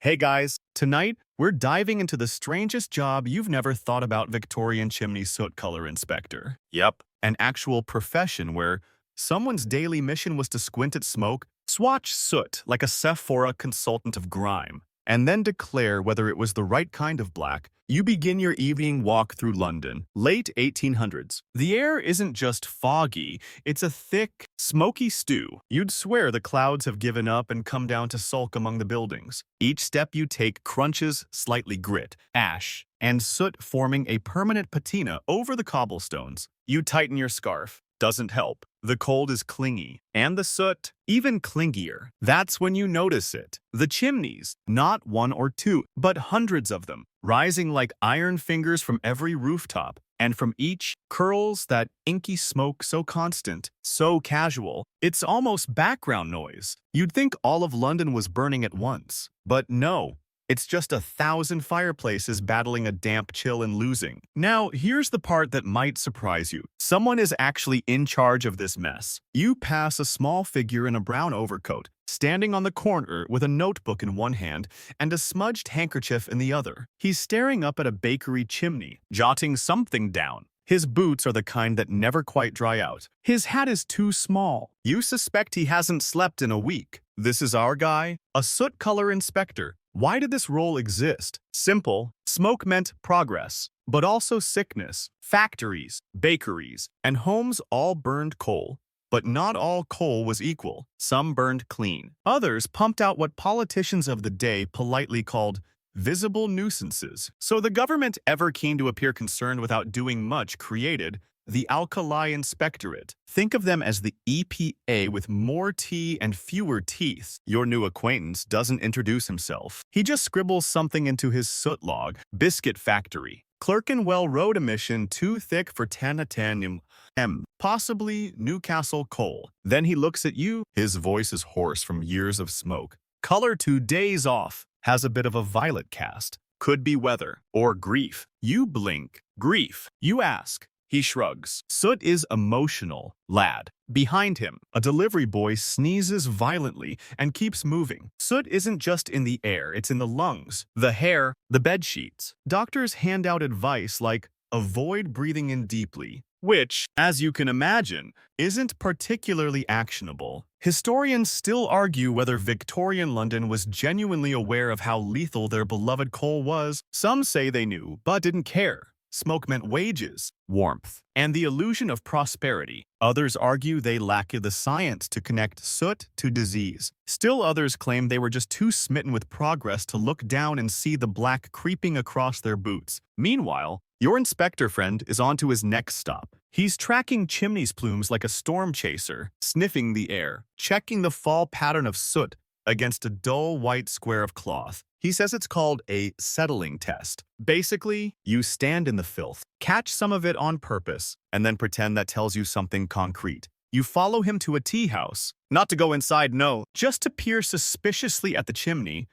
Hey guys, tonight we're diving into the strangest job you've never thought about: Victorian chimney soot color inspector. Yep, an actual profession where someone's daily mission was to squint at smoke, swatch soot like a Sephora consultant of grime, and then declare whether it was the right kind of black. You begin your evening walk through London, late 1800s. The air isn't just foggy, it's a thick, smoky stew. You'd swear the clouds have given up and come down to sulk among the buildings. Each step you take crunches slightly grit, ash, and soot forming a permanent patina over the cobblestones. You tighten your scarf. Doesn't help. The cold is clingy, and the soot even clingier. That's when you notice it. The chimneys, not one or two, but hundreds of them, rising like iron fingers from every rooftop, and from each curls that inky smoke so constant, so casual, it's almost background noise. You'd think all of London was burning at once, but no. It's just 1,000 fireplaces battling a damp chill and losing. Now, here's the part that might surprise you. Someone is actually in charge of this mess. You pass a small figure in a brown overcoat, standing on the corner with a notebook in one hand and a smudged handkerchief in the other. He's staring up at a bakery chimney, jotting something down. His boots are the kind that never quite dry out. His hat is too small. You suspect he hasn't slept in a week. This is our guy, a soot color inspector. Why did this role exist? Simple. Smoke meant progress, but also sickness. Factories, bakeries, and homes all burned coal. But not all coal was equal. Some burned clean. Others pumped out what politicians of the day politely called visible nuisances. So the government, ever keen to appear concerned without doing much, created the Alkali Inspectorate. Think of them as the EPA with more tea and fewer teeth. Your new acquaintance doesn't introduce himself. He just scribbles something into his soot log. Biscuit factory. Clerkenwell Road emission too thick for 10 a 10 m. Possibly Newcastle coal. Then he looks at you. His voice is hoarse from years of smoke. Color 2 days off. Has a bit of a violet cast. Could be weather or grief. You blink. Grief. You ask. He shrugs. Soot is emotional, lad. Behind him, a delivery boy sneezes violently and keeps moving. Soot isn't just in the air, it's in the lungs, the hair, the bed sheets. Doctors hand out advice like, avoid breathing in deeply, which, as you can imagine, isn't particularly actionable. Historians still argue whether Victorian London was genuinely aware of how lethal their beloved coal was. Some say they knew, but didn't care. Smoke meant wages, warmth, and the illusion of prosperity. Others argue they lacked the science to connect soot to disease. Still others claim they were just too smitten with progress to look down and see the black creeping across their boots. Meanwhile, your inspector friend is on to his next stop. He's tracking chimneys plumes like a storm chaser, sniffing the air, checking the fall pattern of soot against a dull white square of cloth. He says it's called a settling test. Basically, you stand in the filth, catch some of it on purpose, and then pretend that tells you something concrete. You follow him to a tea house, not to go inside, no, just to peer suspiciously at the chimney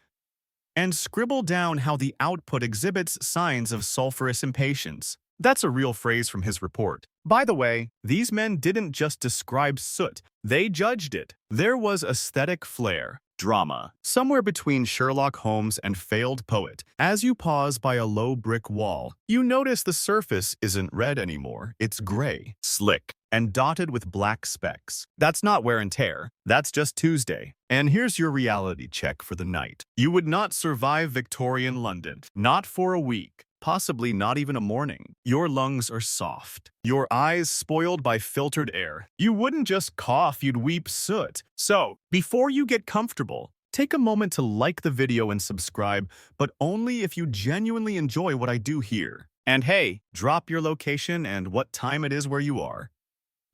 and scribble down how the output exhibits signs of sulfurous impatience. That's a real phrase from his report. By the way, these men didn't just describe soot, they judged it. There was aesthetic flair. Drama, somewhere between Sherlock Holmes and failed poet. As you pause by a low brick wall, you notice the surface isn't red anymore, it's gray, slick, and dotted with black specks. That's not wear and tear, that's just Tuesday. And here's your reality check for the night. You would not survive Victorian London, not for a week. Possibly not even a morning. Your lungs are soft. Your eyes spoiled by filtered air. You wouldn't just cough, you'd weep soot. So, before you get comfortable, take a moment to like the video and subscribe, but only if you genuinely enjoy what I do here. And hey, drop your location and what time it is where you are.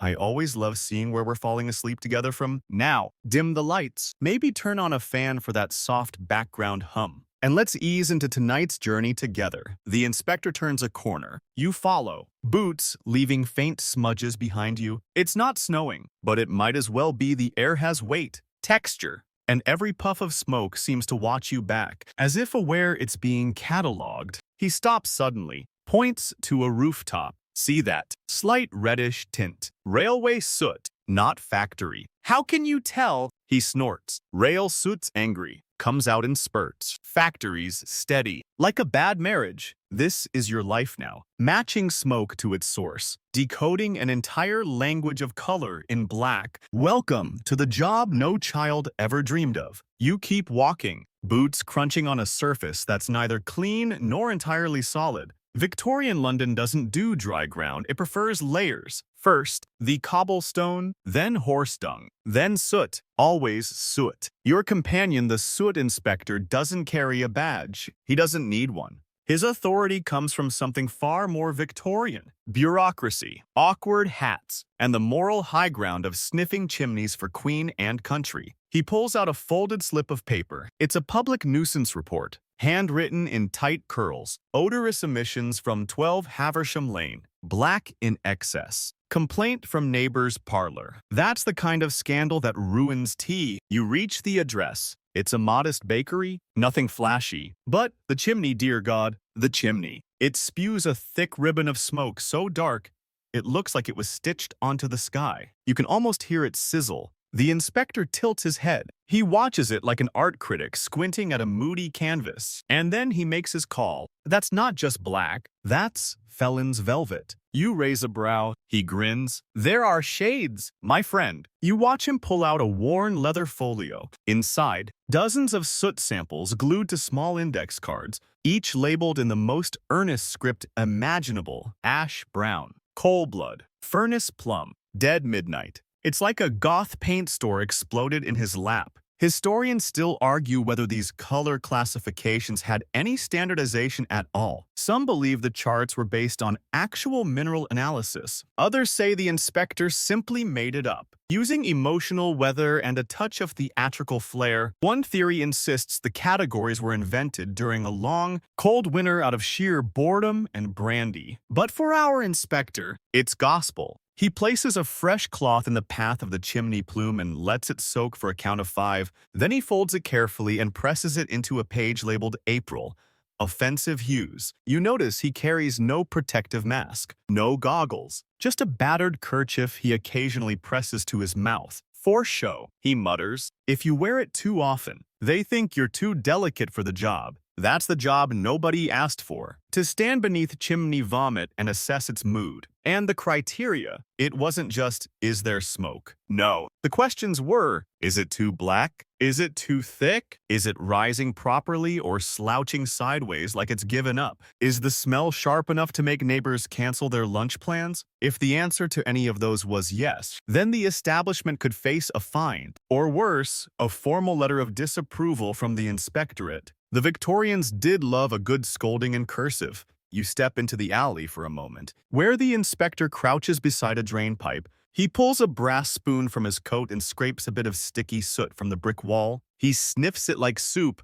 I always love seeing where we're falling asleep together from. Now, dim the lights. Maybe turn on a fan for that soft background hum. And let's ease into tonight's journey together. The inspector turns a corner. You follow, boots leaving faint smudges behind you. It's not snowing, but it might as well be. The air has weight, texture, and every puff of smoke seems to watch you back, as if aware it's being cataloged. He stops suddenly, points to a rooftop. See that? Slight reddish tint. Railway soot, not factory. How can you tell? He snorts. Rail soot's angry. comes out in spurts. Factories steady. Like a bad marriage, this is your life now. Matching smoke to its source. Decoding an entire language of color in black. Welcome to the job no child ever dreamed of. You keep walking, boots crunching on a surface that's neither clean nor entirely solid. Victorian London doesn't do dry ground, it prefers layers. First, the cobblestone, then horse dung, then soot, always soot. Your companion, the soot inspector, doesn't carry a badge. He doesn't need one. His authority comes from something far more Victorian. Bureaucracy, awkward hats, and the moral high ground of sniffing chimneys for queen and country. He pulls out a folded slip of paper. It's a public nuisance report, handwritten in tight curls. Odorous emissions from 12 Haversham Lane, black in excess. Complaint from neighbor's parlor. That's the kind of scandal that ruins tea. You reach the address. It's a modest bakery, nothing flashy. But the chimney, dear God, the chimney. It spews a thick ribbon of smoke so dark, it looks like it was stitched onto the sky. You can almost hear it sizzle. The inspector tilts his head. He watches it like an art critic squinting at a moody canvas. And then he makes his call. That's not just black, that's felon's velvet. You raise a brow, he grins. There are shades, my friend. You watch him pull out a worn leather folio. Inside, dozens of soot samples glued to small index cards, each labeled in the most earnest script imaginable. Ash brown, coal blood, furnace plum, dead midnight. It's like a goth paint store exploded in his lap. Historians still argue whether these color classifications had any standardization at all. Some believe the charts were based on actual mineral analysis. Others say the inspector simply made it up. Using emotional weather and a touch of theatrical flair, one theory insists the categories were invented during a long, cold winter out of sheer boredom and brandy. But for our inspector, it's gospel. He places a fresh cloth in the path of the chimney plume and lets it soak for a count of 5. Then he folds it carefully and presses it into a page labeled April. Offensive hues. You notice he carries no protective mask, no goggles, just a battered kerchief he occasionally presses to his mouth. For show, he mutters. If you wear it too often, they think you're too delicate for the job. That's the job nobody asked for. To stand beneath chimney vomit and assess its mood. And the criteria, it wasn't just, is there smoke? No. The questions were, is it too black? Is it too thick? Is it rising properly or slouching sideways like it's given up? Is the smell sharp enough to make neighbors cancel their lunch plans? If the answer to any of those was yes, then the establishment could face a fine, or worse, a formal letter of disapproval from the inspectorate. The Victorians did love a good scolding in cursive. You step into the alley for a moment, where the inspector crouches beside a drain pipe. He pulls a brass spoon from his coat and scrapes a bit of sticky soot from the brick wall. He sniffs it like soup.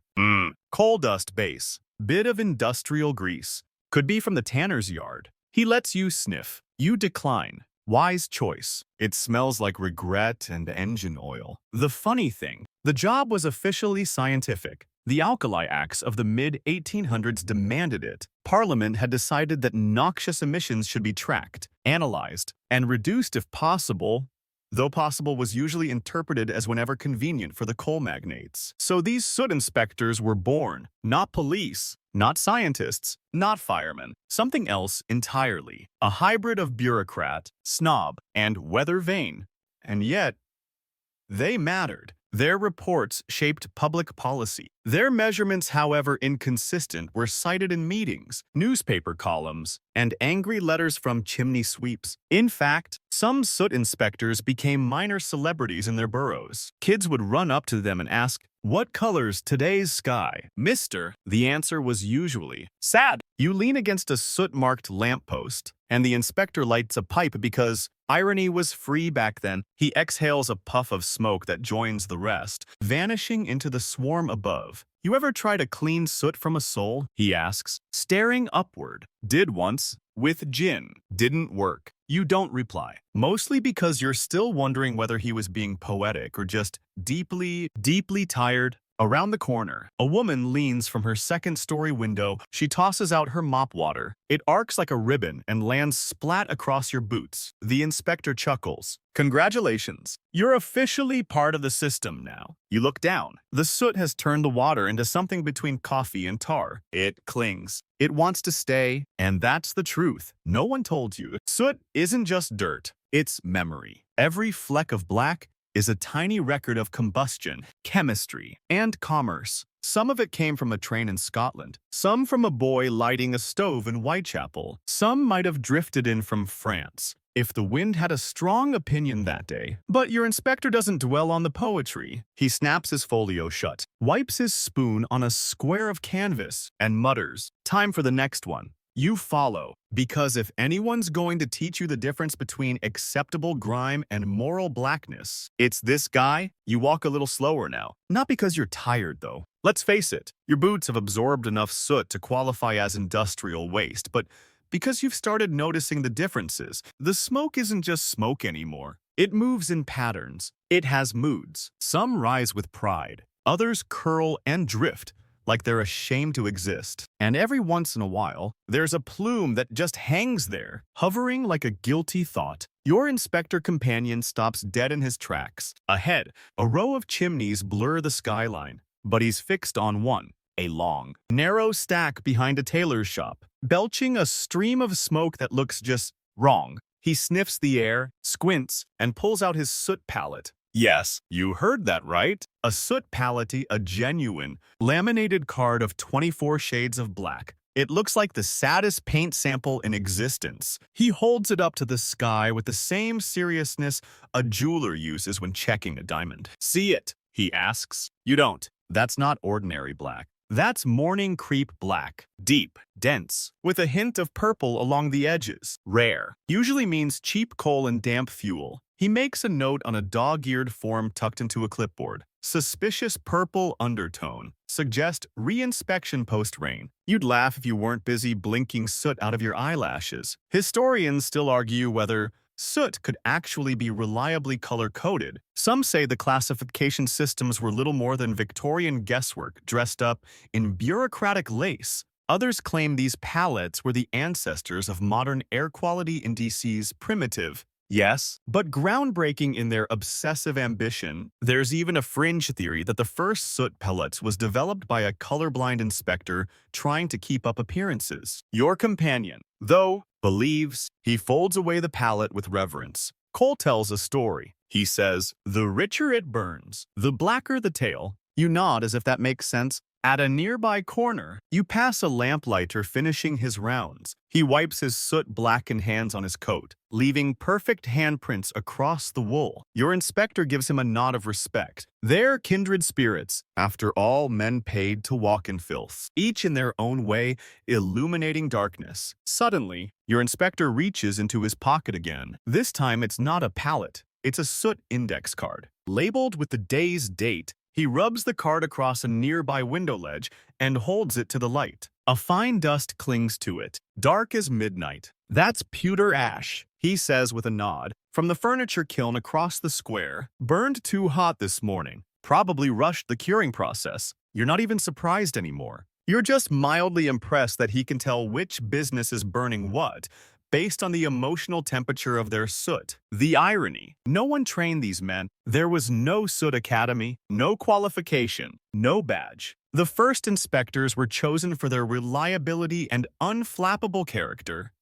Coal dust base. Bit of industrial grease. Could be from the tanner's yard. He lets you sniff. You decline. Wise choice. It smells like regret and engine oil. The funny thing, the job was officially scientific. The Alkali Acts of the mid-1800s demanded it. Parliament had decided that noxious emissions should be tracked, analyzed, and reduced if possible, though possible was usually interpreted as whenever convenient for the coal magnates. So these soot inspectors were born, not police, not scientists, not firemen, something else entirely. A hybrid of bureaucrat, snob, and weather vane. And yet, they mattered. Their reports shaped public policy. Their measurements, however inconsistent, were cited in meetings, newspaper columns, and angry letters from chimney sweeps. In fact, some soot inspectors became minor celebrities in their boroughs. Kids would run up to them and ask, "What color's today's sky, mister?" The answer was usually, "Sad." You lean against a soot-marked lamppost, and the inspector lights a pipe because irony was free back then. He exhales a puff of smoke that joins the rest, vanishing into the swarm above. You ever try to clean soot from a soul? He asks, staring upward. Did once, with gin. Didn't work. You don't reply. Mostly because you're still wondering whether he was being poetic or just deeply, deeply tired Around the corner, a woman leans from her second-story window. She tosses out her mop water. It arcs like a ribbon and lands splat across your boots. The inspector chuckles. Congratulations, you're officially part of the system now. You look down. The soot has turned the water into something between coffee and tar. It clings. It wants to stay, and that's the truth. No one told you. Soot isn't just dirt, it's memory. Every fleck of black is a tiny record of combustion, chemistry, and commerce. Some of it came from a train in Scotland, some from a boy lighting a stove in Whitechapel, some might have drifted in from France, if the wind had a strong opinion that day. But your inspector doesn't dwell on the poetry. He snaps his folio shut, wipes his spoon on a square of canvas, and mutters, "Time for the next one." You follow, because if anyone's going to teach you the difference between acceptable grime and moral blackness, it's this guy. You walk a little slower now. Not because you're tired, though. Let's face it, your boots have absorbed enough soot to qualify as industrial waste, but because you've started noticing the differences. The smoke isn't just smoke anymore. It moves in patterns. It has moods. Some rise with pride. Others curl and drift, like they're ashamed to exist. And every once in a while, there's a plume that just hangs there, hovering like a guilty thought. Your inspector companion stops dead in his tracks. Ahead, a row of chimneys blur the skyline, but he's fixed on one, a long, narrow stack behind a tailor's shop, belching a stream of smoke that looks just wrong. He sniffs the air, squints, and pulls out his soot palette. Yes, you heard that right. A soot palette, a genuine, laminated card of 24 shades of black. It looks like the saddest paint sample in existence. He holds it up to the sky with the same seriousness a jeweler uses when checking a diamond. See it? He asks. You don't. That's not ordinary black. That's morning creep black. Deep, dense, with a hint of purple along the edges. Rare. Usually means cheap coal and damp fuel. He makes a note on a dog-eared form tucked into a clipboard. Suspicious purple undertone. Suggest re-inspection post-rain. You'd laugh if you weren't busy blinking soot out of your eyelashes. Historians still argue whether soot could actually be reliably color-coded. Some say the classification systems were little more than Victorian guesswork dressed up in bureaucratic lace. Others claim these palettes were the ancestors of modern air quality indices. Primitive, yes, but groundbreaking in their obsessive ambition. There's even a fringe theory that the first soot pellets was developed by a colorblind inspector trying to keep up appearances. Your companion, though, believes. He folds away the palette with reverence. Cole tells a story. He says, "The richer it burns, the blacker the tail." You nod as if that makes sense. At a nearby corner, you pass a lamplighter finishing his rounds. He wipes his soot-blackened hands on his coat, leaving perfect handprints across the wool. Your inspector gives him a nod of respect. They're kindred spirits. After all, men paid to walk in filth, each in their own way, illuminating darkness. Suddenly, your inspector reaches into his pocket again. This time, it's not a palette. It's a soot index card, labeled with the day's date. He rubs the card across a nearby window ledge and holds it to the light. A fine dust clings to it, dark as midnight. "That's pewter ash," he says with a nod, "from the furniture kiln across the square. Burned too hot this morning. Probably rushed the curing process." You're not even surprised anymore. You're just mildly impressed that he can tell which business is burning what, based on the emotional temperature of their soot. The irony. No one trained these men. There was no soot academy, no qualification, no badge. The first inspectors were chosen for their reliability and unflappable character.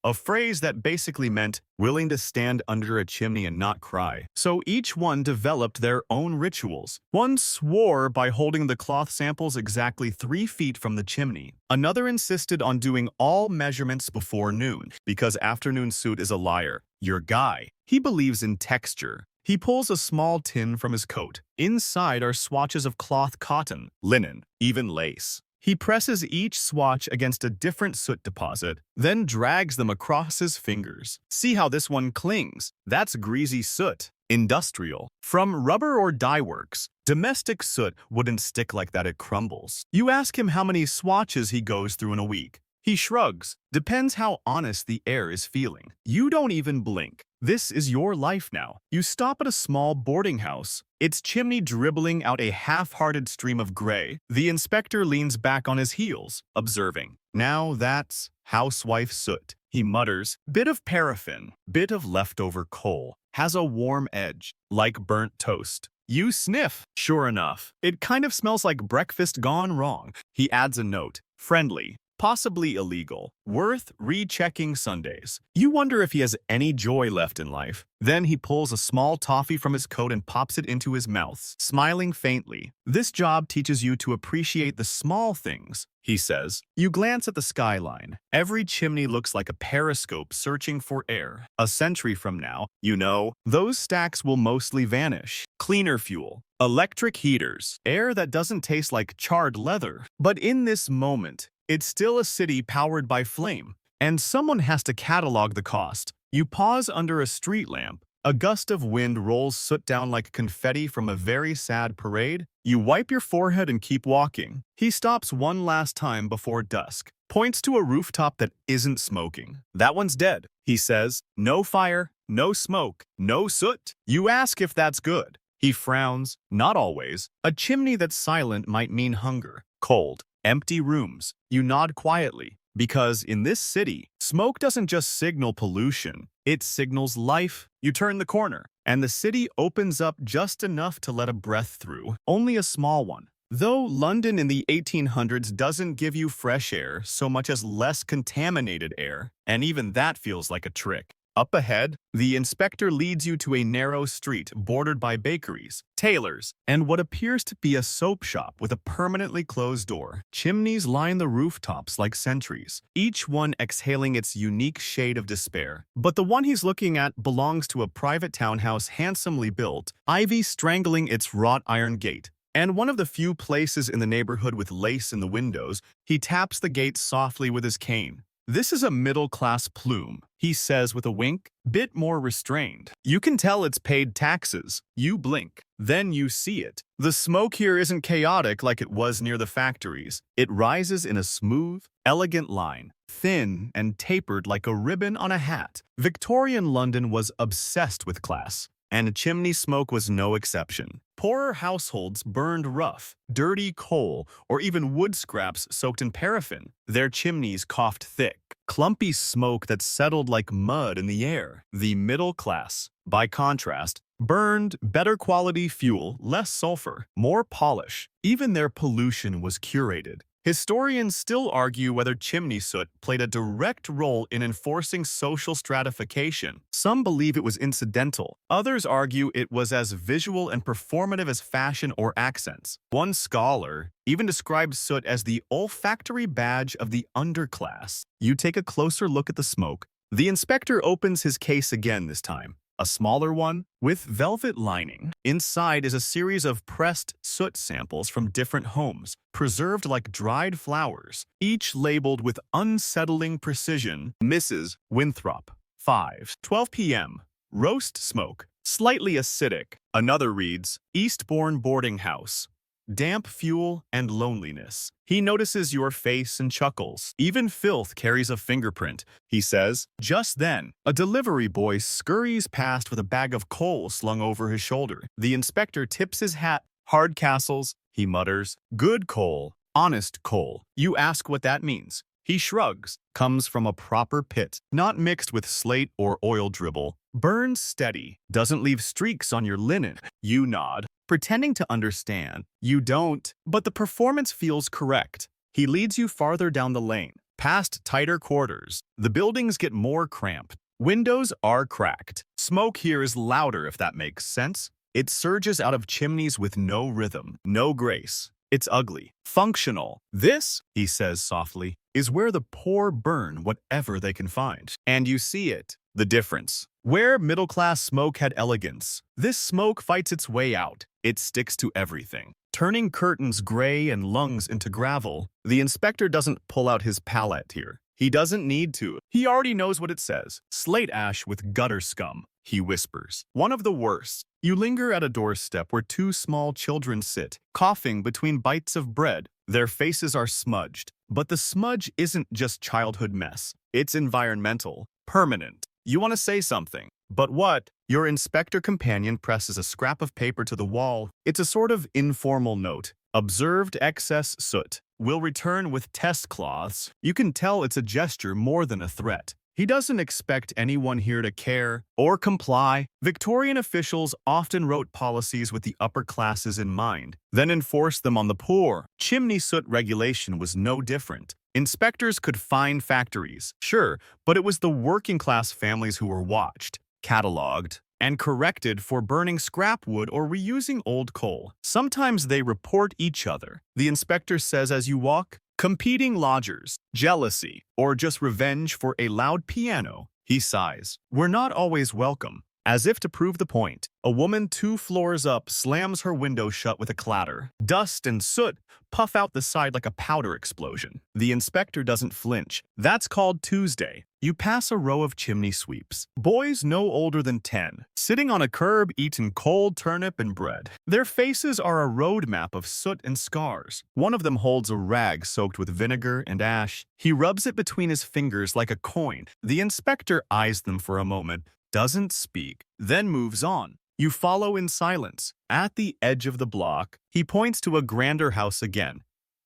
A phrase that basically meant willing to stand under a chimney and not cry. So each one developed their own rituals. One swore by holding the cloth samples exactly 3 feet from the chimney. Another insisted on doing all measurements before noon, because afternoon soot is a liar. Your guy, he believes in texture. He pulls a small tin from his coat. Inside are swatches of cloth, cotton, linen, even lace. He presses each swatch against a different soot deposit, then drags them across his fingers. See how this one clings? That's greasy soot. Industrial. From rubber or dye works. Domestic soot wouldn't stick like that, it crumbles. You ask him how many swatches he goes through in a week. He shrugs. Depends how honest the air is feeling. You don't even blink. This is your life now. You stop at a small boarding house. Its chimney dribbling out a half-hearted stream of gray. The inspector leans back on his heels, observing. Now that's housewife soot. He mutters, bit of paraffin, bit of leftover coal. Has a warm edge, like burnt toast. You sniff. Sure enough, it kind of smells like breakfast gone wrong. He adds a note. Friendly. Possibly illegal. Worth rechecking Sundays. You wonder if he has any joy left in life. Then he pulls a small toffee from his coat and pops it into his mouth, smiling faintly. This job teaches you to appreciate the small things, he says. You glance at the skyline. Every chimney looks like a periscope searching for air. A century from now, you know, those stacks will mostly vanish. Cleaner fuel. Electric heaters. Air that doesn't taste like charred leather. But in this moment, it's still a city powered by flame, and someone has to catalog the cost. You pause under a street lamp. A gust of wind rolls soot down like confetti from a very sad parade. You wipe your forehead and keep walking. He stops one last time before dusk, points to a rooftop that isn't smoking. That one's dead, he says. No fire, no smoke, no soot. You ask if that's good. He frowns. Not always. A chimney that's silent might mean hunger, cold, empty rooms. You nod quietly, because in this city, smoke doesn't just signal pollution, it signals life. You turn the corner, and the city opens up just enough to let a breath through, only a small one. Though London in the 1800s doesn't give you fresh air so much as less contaminated air, and even that feels like a trick. Up ahead, the inspector leads you to a narrow street bordered by bakeries, tailors, and what appears to be a soap shop with a permanently closed door. Chimneys line the rooftops like sentries, each one exhaling its unique shade of despair. But the one he's looking at belongs to a private townhouse handsomely built, ivy strangling its wrought iron gate. And one of the few places in the neighborhood with lace in the windows, he taps the gate softly with his cane. This is a middle-class plume, he says with a wink, bit more restrained. You can tell it's paid taxes. You blink. Then you see it. The smoke here isn't chaotic like it was near the factories. It rises in a smooth, elegant line, thin and tapered like a ribbon on a hat. Victorian London was obsessed with class, and chimney smoke was no exception. Poorer households burned rough, dirty coal, or even wood scraps soaked in paraffin. Their chimneys coughed thick, clumpy smoke that settled like mud in the air. The middle class, by contrast, burned better quality fuel, less sulfur, more polish. Even their pollution was curated. Historians still argue whether chimney soot played a direct role in enforcing social stratification. Some believe it was incidental. Others argue it was as visual and performative as fashion or accents. One scholar even described soot as the olfactory badge of the underclass. You take a closer look at the smoke. The inspector opens his case again this time. A smaller one with velvet lining. Inside is a series of pressed soot samples from different homes, preserved like dried flowers, each labeled with unsettling precision. Mrs. Winthrop, 5:12 p.m. Roast smoke, slightly acidic. Another reads, Eastbourne boarding house. Damp fuel and loneliness. He notices your face and chuckles. Even filth carries a fingerprint, he says. Just then, a delivery boy scurries past with a bag of coal slung over his shoulder. The inspector tips his hat. Hardcastles, he mutters. Good coal, honest coal. You ask what that means. He shrugs. Comes from a proper pit, not mixed with slate or oil dribble. Burns steady, doesn't leave streaks on your linen. You nod, pretending to understand. You don't, but the performance feels correct. He leads you farther down the lane, past tighter quarters. The buildings get more cramped. Windows are cracked. Smoke here is louder, if that makes sense. It surges out of chimneys with no rhythm, no grace. It's ugly. Functional. This, he says softly, is where the poor burn whatever they can find. And you see it. The difference. Where middle-class smoke had elegance, this smoke fights its way out. It sticks to everything. Turning curtains gray and lungs into gravel, the inspector doesn't pull out his palette here. He doesn't need to. He already knows what it says. Slate ash with gutter scum, he whispers. One of the worst. You linger at a doorstep where two small children sit, coughing between bites of bread. Their faces are smudged. But the smudge isn't just childhood mess. It's environmental, permanent. You want to say something. But what? Your inspector companion presses a scrap of paper to the wall. It's a sort of informal note. Observed excess soot. Will return with test cloths. You can tell it's a gesture more than a threat. He doesn't expect anyone here to care or comply. Victorian officials often wrote policies with the upper classes in mind, then enforced them on the poor. Chimney-Soot regulation was no different. Inspectors could fine factories, sure, but it was the working-class families who were watched, catalogued, and corrected for burning scrap wood or reusing old coal. Sometimes they report each other. The inspector says as you walk, competing lodgers, jealousy, or just revenge for a loud piano. He sighs. We're not always welcome. As if to prove the point, a woman 2 floors up slams her window shut with a clatter. Dust and soot puff out the side like a powder explosion. The inspector doesn't flinch. That's called Tuesday. You pass a row of chimney sweeps. Boys no older than 10, sitting on a curb eating cold turnip and bread. Their faces are a road map of soot and scars. One of them holds a rag soaked with vinegar and ash. He rubs it between his fingers like a coin. The inspector eyes them for a moment, doesn't speak, then moves on. You follow in silence. At the edge of the block, he points to a grander house again.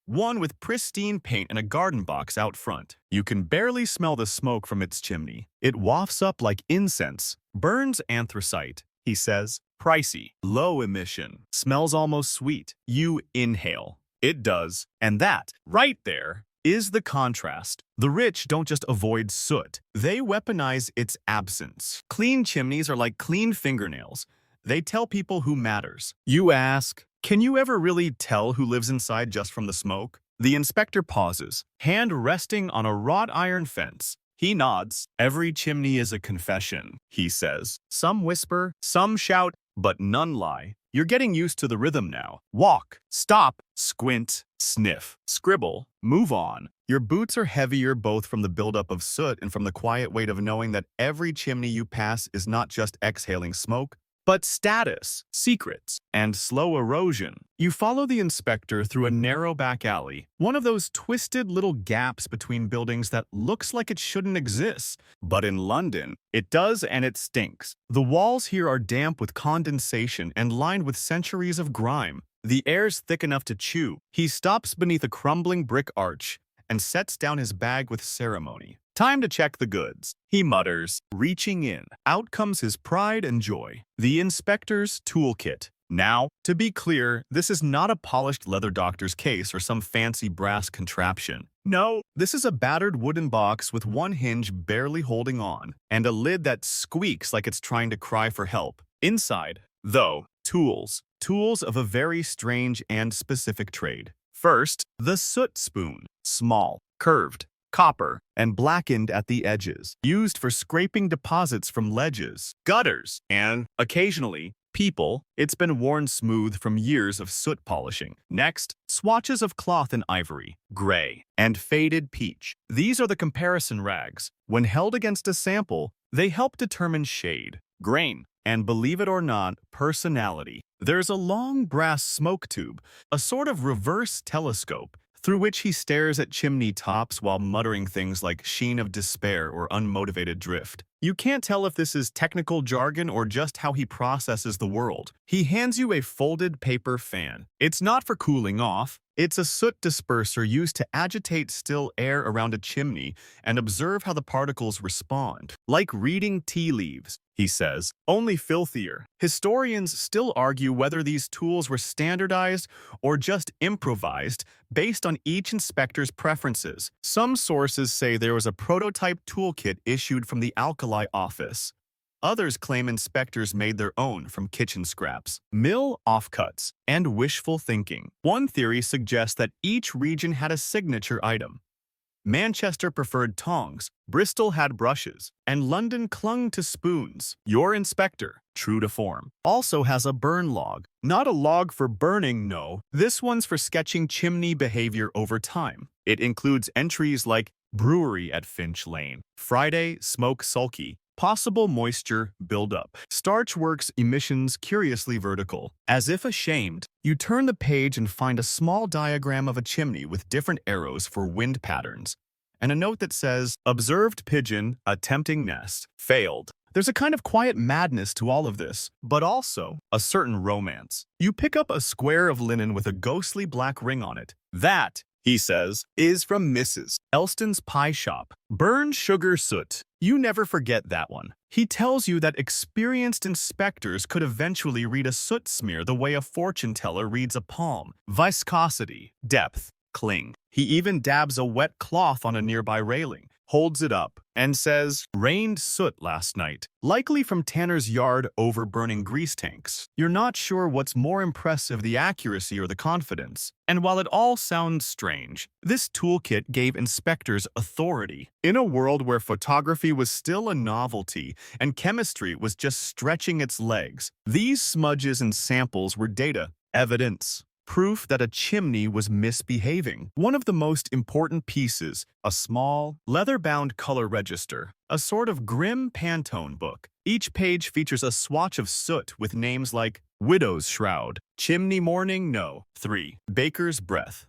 One with pristine paint and a garden box out front. You can barely smell the smoke from its chimney. It wafts up like incense. Burns anthracite, he says. Pricey, low emission, smells almost sweet. You inhale. It does. And that, right there, is the contrast. The rich don't just avoid soot. They weaponize its absence. Clean chimneys are like clean fingernails. They tell people who matters. You ask, can you ever really tell who lives inside just from the smoke? The inspector pauses, hand resting on a wrought iron fence. He nods. Every chimney is a confession, he says. Some whisper, some shout, but none lie. You're getting used to the rhythm now. Walk, stop, squint, sniff, scribble, move on. Your boots are heavier both from the buildup of soot and from the quiet weight of knowing that every chimney you pass is not just exhaling smoke, but status, secrets, and slow erosion. You follow the inspector through a narrow back alley, one of those twisted little gaps between buildings that looks like it shouldn't exist. But in London, it does, and it stinks. The walls here are damp with condensation and lined with centuries of grime. The air's thick enough to chew. He stops beneath a crumbling brick arch and sets down his bag with ceremony. Time to check the goods, he mutters, reaching in. Out comes his pride and joy. The inspector's toolkit. Now, to be clear, this is not a polished leather doctor's case or some fancy brass contraption. No, this is a battered wooden box with one hinge barely holding on, and a lid that squeaks like it's trying to cry for help. Inside, though, tools. Tools of a very strange and specific trade. First, the soot spoon. Small, curved, copper, and blackened at the edges, used for scraping deposits from ledges, gutters, and, occasionally, people. It's been worn smooth from years of soot polishing. Next, swatches of cloth in ivory, gray, and faded peach. These are the comparison rags. When held against a sample, they help determine shade, grain, and, believe it or not, personality. There's a long brass smoke tube, a sort of reverse telescope, through which he stares at chimney tops while muttering things like sheen of despair or unmotivated drift. You can't tell if this is technical jargon or just how he processes the world. He hands you a folded paper fan. It's not for cooling off. It's a soot disperser used to agitate still air around a chimney and observe how the particles respond. Like reading tea leaves, he says, only filthier. Historians still argue whether these tools were standardized or just improvised based on each inspector's preferences. Some sources say there was a prototype toolkit issued from the alkali office. Others claim inspectors made their own from kitchen scraps, mill offcuts, and wishful thinking. One theory suggests that each region had a signature item. Manchester preferred tongs, Bristol had brushes, and London clung to spoons. Your inspector, true to form, also has a burn log. Not a log for burning, no. This one's for sketching chimney behavior over time. It includes entries like brewery at Finch Lane, Friday, smoke sulky, Possible moisture buildup. Starch works emissions curiously vertical. As if ashamed, you turn the page and find a small diagram of a chimney with different arrows for wind patterns, and a note that says, "Observed pigeon attempting nest. Failed." There's a kind of quiet madness to all of this, but also a certain romance. You pick up a square of linen with a ghostly black ring on it. That, he says, is from Mrs. Elston's pie shop. Burned sugar soot. You never forget that one. He tells you that experienced inspectors could eventually read a soot smear the way a fortune teller reads a palm. Viscosity, depth, cling. He even dabs a wet cloth on a nearby railing, holds it up, and says, "Rained soot last night." Likely from Tanner's yard over burning grease tanks. You're not sure what's more impressive, the accuracy or the confidence. And while it all sounds strange, this toolkit gave inspectors authority. In a world where photography was still a novelty and chemistry was just stretching its legs, these smudges and samples were data, evidence. Proof that a chimney was misbehaving. One of the most important pieces, a small, leather-bound color register, a sort of grim Pantone book. Each page features a swatch of soot with names like Widow's Shroud, Chimney Morning No. 3, Baker's Breath,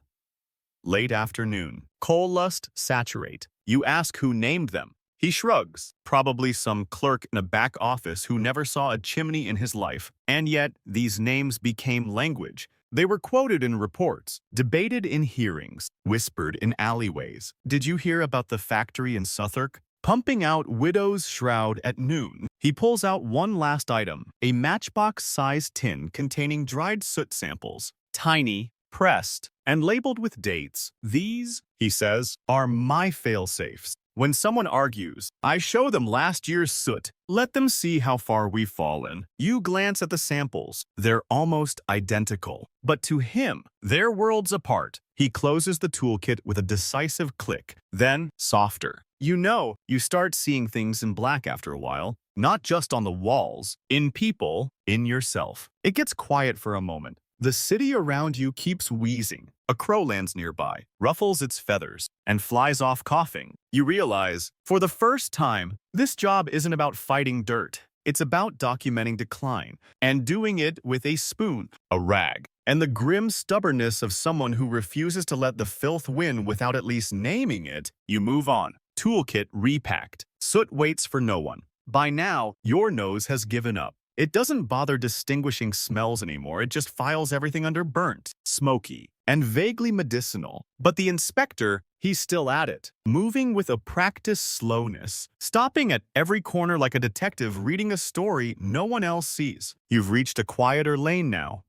Late Afternoon, Coal Lust Saturate. You ask who named them. He shrugs, probably some clerk in a back office who never saw a chimney in his life. And yet, these names became language. They were quoted in reports, debated in hearings, whispered in alleyways. Did you hear about the factory in Southwark? Pumping out Widow's Shroud at noon. He pulls out one last item, a matchbox-sized tin containing dried soot samples. Tiny, pressed, and labeled with dates. These, he says, are my fail-safes. When someone argues, I show them last year's soot. Let them see how far we've fallen. You glance at the samples. They're almost identical. But to him, they're worlds apart. He closes the toolkit with a decisive click. Then, softer. You start seeing things in black after a while. Not just on the walls, in people, in yourself. It gets quiet for a moment. The city around you keeps wheezing. A crow lands nearby, ruffles its feathers, and flies off coughing. You realize, for the first time, this job isn't about fighting dirt. It's about documenting decline, and doing it with a spoon, a rag, and the grim stubbornness of someone who refuses to let the filth win without at least naming it. You move on. Toolkit repacked. Soot waits for no one. By now, your nose has given up. It doesn't bother distinguishing smells anymore. It just files everything under burnt, smoky, and vaguely medicinal. But the inspector, he's still at it, moving with a practiced slowness, stopping at every corner like a detective reading a story no one else sees. You've reached a quieter lane now.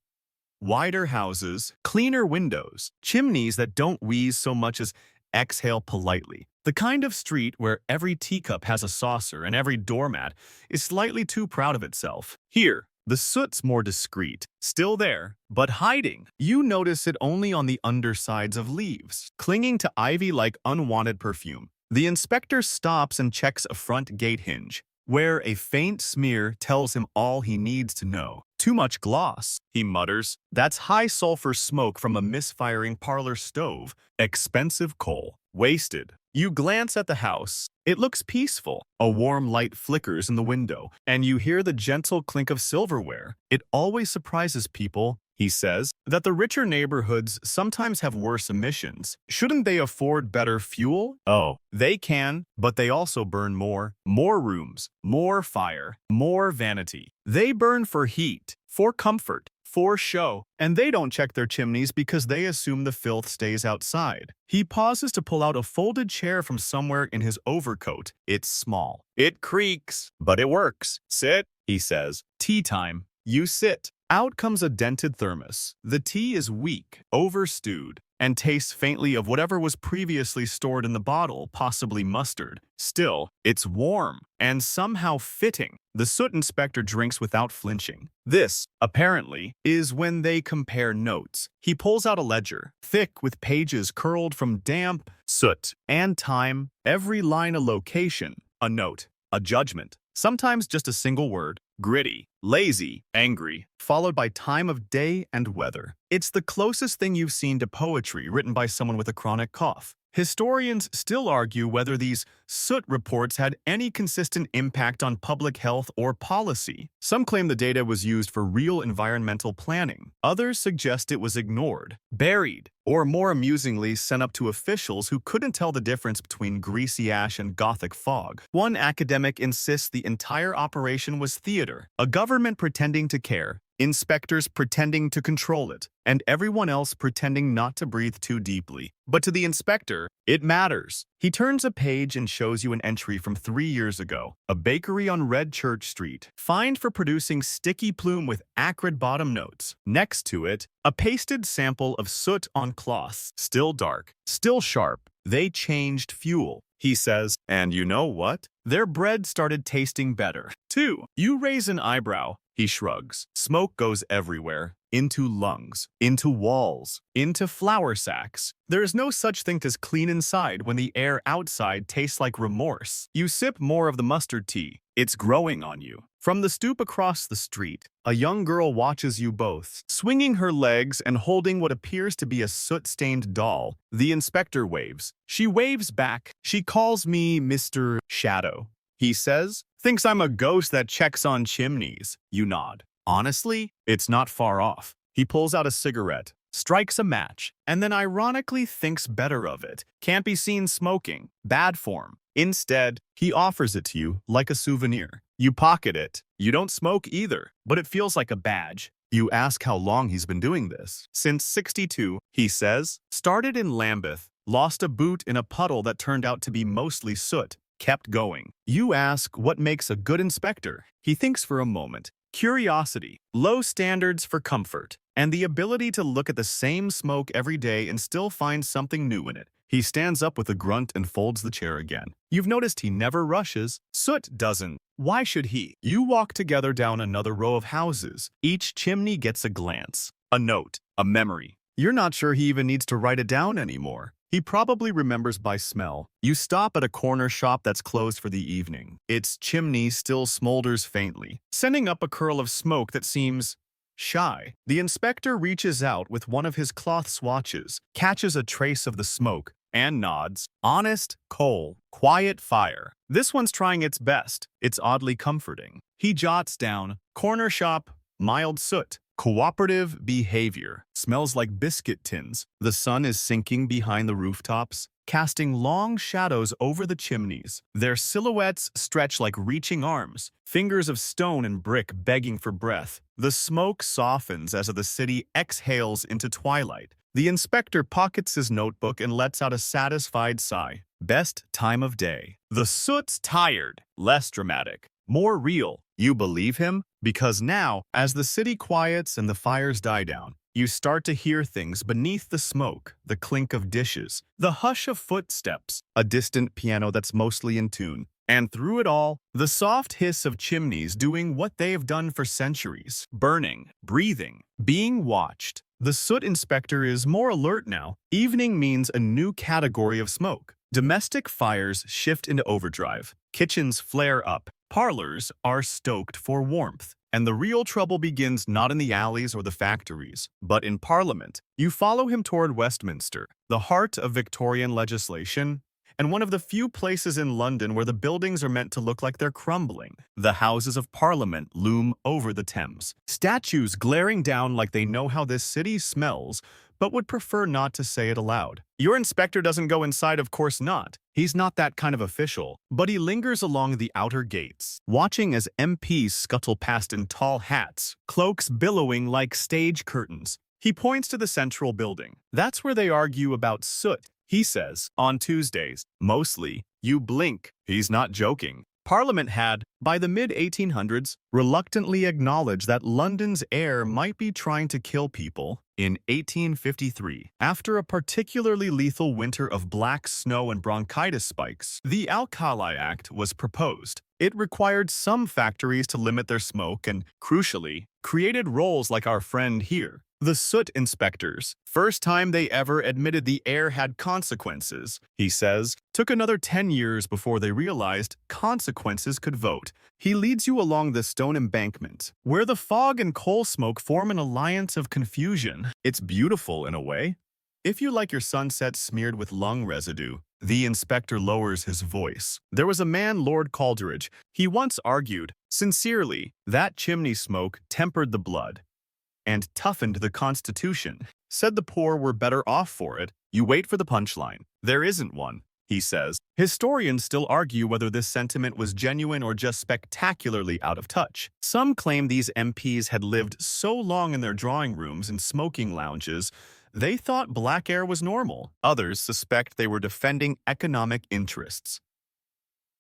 Wider houses, cleaner windows, chimneys that don't wheeze so much as exhale politely. The kind of street where every teacup has a saucer and every doormat is slightly too proud of itself. Here, the soot's more discreet, still there, but hiding. You notice it only on the undersides of leaves, clinging to ivy like unwanted perfume. The inspector stops and checks a front gate hinge, where a faint smear tells him all he needs to know. Too much gloss, he mutters. That's high-sulfur smoke from a misfiring parlor stove. Expensive coal. Wasted. You glance at the house. It looks peaceful. A warm light flickers in the window, and you hear the gentle clink of silverware. It always surprises people, he says, that the richer neighborhoods sometimes have worse emissions. Shouldn't they afford better fuel? Oh, they can, but they also burn more. More rooms, more fire, more vanity. They burn for heat, for comfort, for show, and they don't check their chimneys because they assume the filth stays outside. He pauses to pull out a folded chair from somewhere in his overcoat. It's small. It creaks, but it works. Sit, he says. Tea time. You sit. Out comes a dented thermos. The tea is weak, overstewed, and tastes faintly of whatever was previously stored in the bottle, possibly mustard. Still, it's warm and somehow fitting. The soot inspector drinks without flinching. This, apparently, is when they compare notes. He pulls out a ledger, thick with pages curled from damp, soot, and time. Every line a location, a note, a judgment. Sometimes just a single word. Gritty, lazy, angry, followed by time of day and weather. It's the closest thing you've seen to poetry written by someone with a chronic cough. Historians still argue whether these soot reports had any consistent impact on public health or policy. Some claim the data was used for real environmental planning. Others suggest it was ignored, buried, or more amusingly sent up to officials who couldn't tell the difference between greasy ash and Gothic fog. One academic insists the entire operation was theater, a government pretending to care, inspectors pretending to control it, and everyone else pretending not to breathe too deeply. But to the inspector, it matters. He turns a page and shows you an entry from 3 years ago. A bakery on Red Church Street, fined for producing sticky plume with acrid bottom notes. Next to it, a pasted sample of soot on cloths. Still dark, still sharp. They changed fuel, he says. And you know what? Their bread started tasting better. 2. You raise an eyebrow. He shrugs. Smoke goes everywhere. Into lungs, into walls, into flour sacks. There is no such thing as clean inside when the air outside tastes like remorse. You sip more of the mustard tea. It's growing on you. From the stoop across the street, a young girl watches you both, swinging her legs and holding what appears to be a soot-stained doll. The inspector waves. She waves back. She calls me Mr. Shadow. He says, thinks I'm a ghost that checks on chimneys. You nod. Honestly, it's not far off. He pulls out a cigarette, strikes a match, and then ironically thinks better of it. Can't be seen smoking. Bad form. Instead, he offers it to you like a souvenir. You pocket it. You don't smoke either, but it feels like a badge. You ask how long he's been doing this. Since '62, he says. Started in Lambeth, lost a boot in a puddle that turned out to be mostly soot. Kept going. You ask what makes a good inspector. He thinks for a moment. Curiosity, low standards for comfort, and the ability to look at the same smoke every day and still find something new in it. He stands up with a grunt and folds the chair again. You've noticed he never rushes. Soot doesn't. Why should he? You walk together down another row of houses. Each chimney gets a glance, a note, a memory. You're not sure he even needs to write it down anymore. He probably remembers by smell. You stop at a corner shop that's closed for the evening. Its chimney still smolders faintly, sending up a curl of smoke that seems shy. The inspector reaches out with one of his cloth swatches, catches a trace of the smoke, and nods. Honest coal, quiet fire. This one's trying its best. It's oddly comforting. He jots down, corner shop, mild soot. Cooperative behavior. Smells like biscuit tins. The sun is sinking behind the rooftops, casting long shadows over the chimneys. Their silhouettes stretch like reaching arms, fingers of stone and brick begging for breath. The smoke softens as the city exhales into twilight. The inspector pockets his notebook and lets out a satisfied sigh. Best time of day. The soot's tired, less dramatic, more real. You believe him? Because now, as the city quiets and the fires die down, you start to hear things beneath the smoke, the clink of dishes, the hush of footsteps, a distant piano that's mostly in tune, and through it all, the soft hiss of chimneys doing what they've done for centuries, burning, breathing, being watched. The soot inspector is more alert now. Evening means a new category of smoke. Domestic fires shift into overdrive. Kitchens flare up. Parlors are stoked for warmth. And the real trouble begins not in the alleys or the factories, but in Parliament. You follow him toward Westminster, the heart of Victorian legislation, and one of the few places in London where the buildings are meant to look like they're crumbling. The Houses of Parliament loom over the Thames, statues glaring down like they know how this city smells, but would prefer not to say it aloud. Your inspector doesn't go inside, of course not. He's not that kind of official, but he lingers along the outer gates, watching as MPs scuttle past in tall hats, cloaks billowing like stage curtains. He points to the central building. That's where they argue about soot. He says, on Tuesdays, mostly, you blink. He's not joking. Parliament had, by the mid-1800s, reluctantly acknowledged that London's air might be trying to kill people. In 1853, after a particularly lethal winter of black snow and bronchitis spikes, the Alkali Act was proposed. It required some factories to limit their smoke and, crucially, created roles like our friend here. The soot inspectors, first time they ever admitted the air had consequences, he says, took another 10 years before they realized consequences could vote. He leads you along the stone embankment, where the fog and coal smoke form an alliance of confusion. It's beautiful in a way. If you like your sunset smeared with lung residue, the inspector lowers his voice. There was a man, Lord Calderidge. He once argued, sincerely, that chimney smoke tempered the blood and toughened the Constitution. Said the poor were better off for it. You wait for the punchline. There isn't one, he says. Historians still argue whether this sentiment was genuine or just spectacularly out of touch. Some claim these MPs had lived so long in their drawing rooms and smoking lounges, they thought black air was normal. Others suspect they were defending economic interests.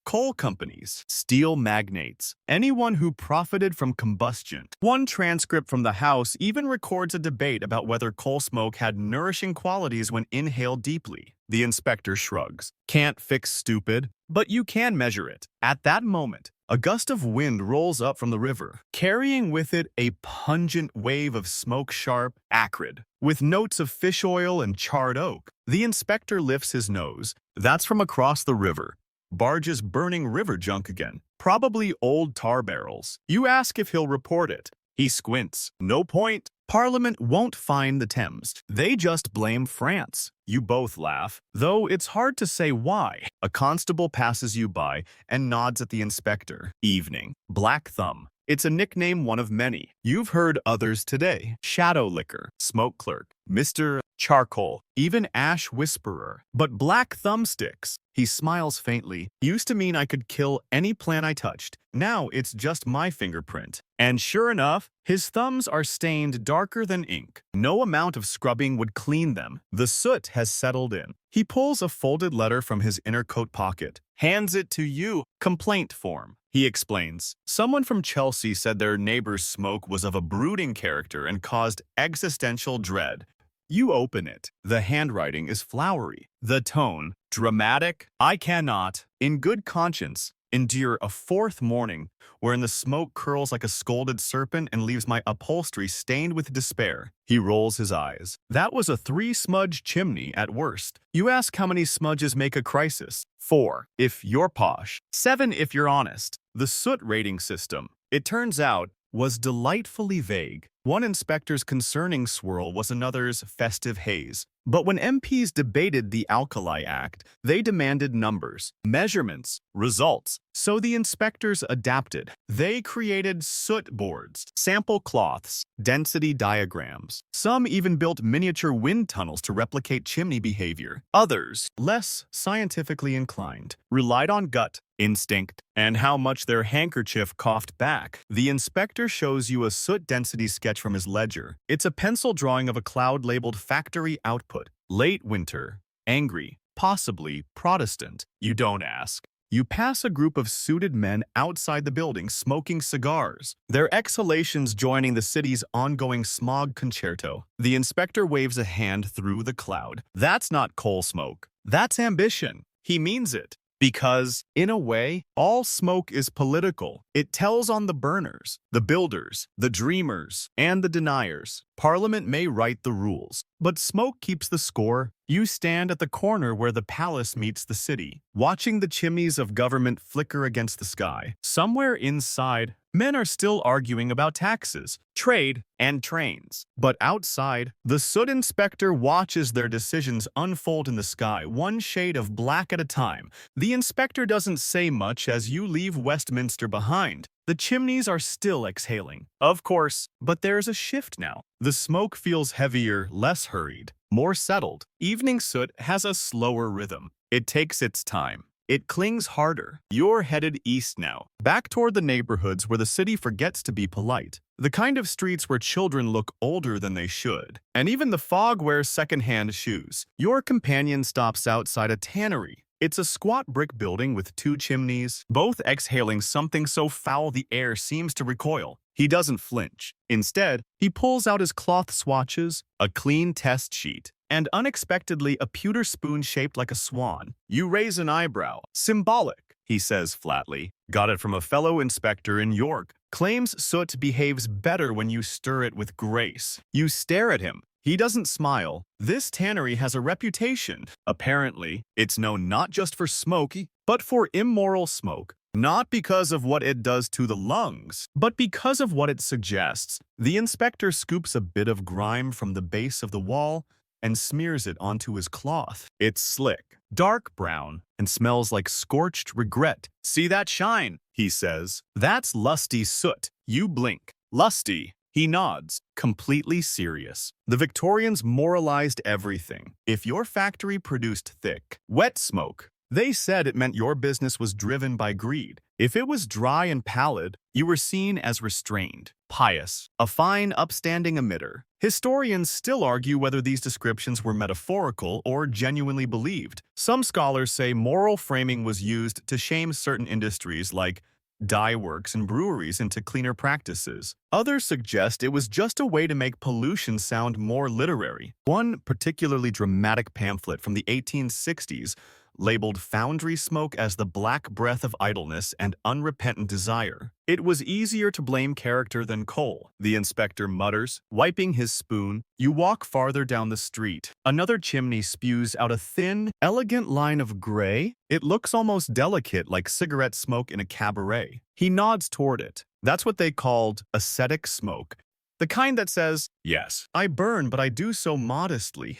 Coal companies, steel magnates, anyone who profited from combustion. One transcript from the House even records a debate about whether coal smoke had nourishing qualities when inhaled deeply. The inspector shrugs. Can't fix stupid, but you can measure it. At that moment, a gust of wind rolls up from the river, carrying with it a pungent wave of smoke, sharp, acrid, with notes of fish oil and charred oak. The inspector lifts his nose. That's from across the river. Barges burning river junk again, probably old tar barrels. You ask if he'll report it. He squints. No point. Parliament won't fine the Thames. They just blame France. You both laugh, though it's hard to say why. A constable passes you by and nods at the inspector. Evening. Black Thumb. It's a nickname, one of many. You've heard others today. Shadow Licker, Smoke Clerk, Mr. Charcoal, even Ash Whisperer. But Black Thumbsticks, he smiles faintly, used to mean I could kill any plant I touched. Now it's just my fingerprint. And sure enough, his thumbs are stained darker than ink. No amount of scrubbing would clean them. The soot has settled in. He pulls a folded letter from his inner coat pocket, hands it to you. Complaint form. He explains, someone from Chelsea said their neighbor's smoke was of a brooding character and caused existential dread. You open it. The handwriting is flowery. The tone, dramatic. I cannot, in good conscience, endure a fourth morning wherein the smoke curls like a scolded serpent and leaves my upholstery stained with despair. He rolls his eyes. That was a 3-smudge chimney at worst. You ask how many smudges make a crisis. 4, if you're posh. 7, if you're honest. The soot rating system, it turns out, was delightfully vague. One inspector's concerning swirl was another's festive haze. But when MPs debated the Alkali Act, they demanded numbers, measurements, results. So the inspectors adapted. They created soot boards, sample cloths, density diagrams. Some even built miniature wind tunnels to replicate chimney behavior. Others, less scientifically inclined, relied on gut, instinct, and how much their handkerchief coughed back. The inspector shows you a soot density sketch from his ledger. It's a pencil drawing of a cloud labeled factory output. Late winter, angry, possibly Protestant. You don't ask. You pass a group of suited men outside the building smoking cigars, their exhalations joining the city's ongoing smog concerto. The inspector waves a hand through the cloud. That's not coal smoke. That's ambition. He means it. Because, in a way, all smoke is political. It tells on the burners, the builders, the dreamers, and the deniers. Parliament may write the rules, but smoke keeps the score. You stand at the corner where the palace meets the city, watching the chimneys of government flicker against the sky. Somewhere inside, men are still arguing about taxes, trade, and trains. But outside, the soot inspector watches their decisions unfold in the sky, one shade of black at a time. The inspector doesn't say much as you leave Westminster behind. The chimneys are still exhaling. Of course, but there's a shift now. The smoke feels heavier, less hurried, more settled. Evening soot has a slower rhythm. It takes its time. It clings harder. You're headed east now, back toward the neighborhoods where the city forgets to be polite. The kind of streets where children look older than they should. And even the fog wears second-hand shoes. Your companion stops outside a tannery. It's a squat brick building with 2 chimneys, both exhaling something so foul the air seems to recoil. He doesn't flinch. Instead, he pulls out his cloth swatches, a clean test sheet, and unexpectedly a pewter spoon shaped like a swan. You raise an eyebrow. Symbolic, he says flatly. Got it from a fellow inspector in York. Claims soot behaves better when you stir it with grace. You stare at him. He doesn't smile. This tannery has a reputation. Apparently, it's known not just for smoky, but for immoral smoke. Not because of what it does to the lungs, but because of what it suggests. The inspector scoops a bit of grime from the base of the wall and smears it onto his cloth. It's slick, dark brown, and smells like scorched regret. "See that shine?" he says. "That's lusty soot." You blink. "Lusty." He nods, completely serious. The Victorians moralized everything. If your factory produced thick, wet smoke, they said it meant your business was driven by greed. If it was dry and pallid, you were seen as restrained, pious, a fine, upstanding emitter. Historians still argue whether these descriptions were metaphorical or genuinely believed. Some scholars say moral framing was used to shame certain industries like dye works and breweries into cleaner practices. Others suggest it was just a way to make pollution sound more literary. One particularly dramatic pamphlet from the 1860s labeled foundry smoke as the black breath of idleness and unrepentant desire. It was easier to blame character than coal, the inspector mutters, wiping his spoon. You walk farther down the street. Another chimney spews out a thin, elegant line of gray. It looks almost delicate, like cigarette smoke in a cabaret. He nods toward it. That's what they called ascetic smoke. The kind that says, "Yes, I burn, but I do so modestly."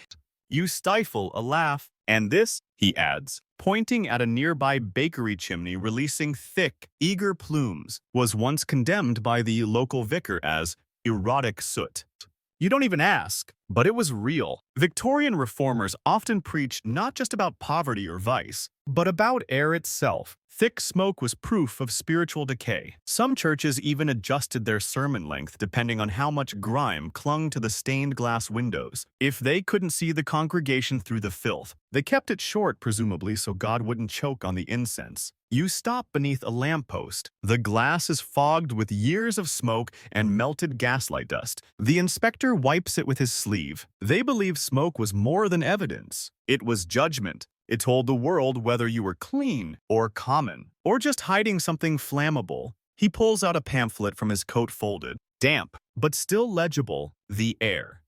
You stifle a laugh. "And this," he adds, pointing at a nearby bakery chimney releasing thick, eager plumes, was once condemned by the local vicar as erotic soot. You don't even ask, but it was real. Victorian reformers often preached not just about poverty or vice, but about air itself. Thick smoke was proof of spiritual decay. Some churches even adjusted their sermon length depending on how much grime clung to the stained glass windows. If they couldn't see the congregation through the filth, they kept it short, presumably so God wouldn't choke on the incense. You stop beneath a lamppost. The glass is fogged with years of smoke and melted gaslight dust. The inspector wipes it with his sleeve. They believe smoke was more than evidence. It was judgment. It told the world whether you were clean or common, or just hiding something flammable. He pulls out a pamphlet from his coat folded, damp, but still legible, The Air.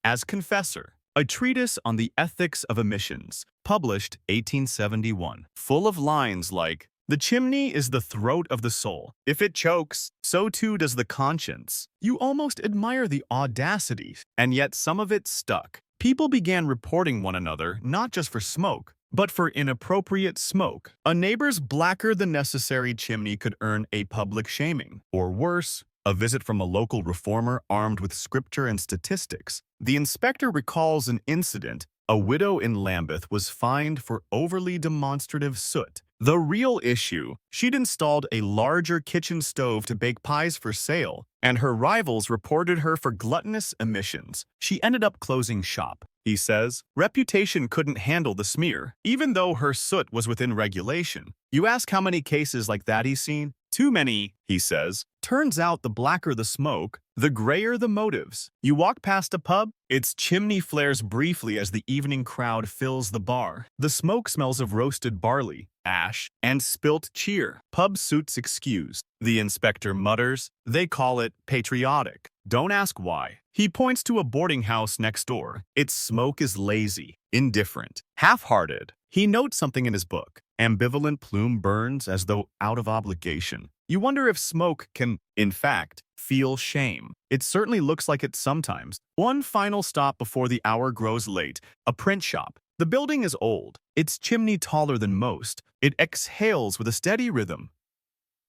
As Confessor, a treatise on the ethics of emissions, published 1871, full of lines like, "The chimney is the throat of the soul. If it chokes, so too does the conscience." You almost admire the audacity, and yet some of it stuck. People began reporting one another not just for smoke, but for inappropriate smoke. A neighbor's blacker-than-necessary chimney could earn a public shaming. Or worse, a visit from a local reformer armed with scripture and statistics. The inspector recalls an incident. A widow in Lambeth was fined for overly demonstrative soot. The real issue, she'd installed a larger kitchen stove to bake pies for sale, and her rivals reported her for gluttonous emissions. She ended up closing shop. He says, reputation couldn't handle the smear, even though her soot was within regulation. You ask how many cases like that he's seen? Too many, he says. Turns out the blacker the smoke, the grayer the motives. You walk past a pub, its chimney flares briefly as the evening crowd fills the bar. The smoke smells of roasted barley, ash, and spilt cheer. Pub suits excused. The inspector mutters, they call it patriotic. Don't ask why. He points to a boarding house next door. Its smoke is lazy, indifferent, half-hearted. He notes something in his book. Ambivalent plume burns as though out of obligation. You wonder if smoke can, in fact, feel shame. It certainly looks like it sometimes. One final stop before the hour grows late, a print shop. The building is old, its chimney taller than most. It exhales with a steady rhythm.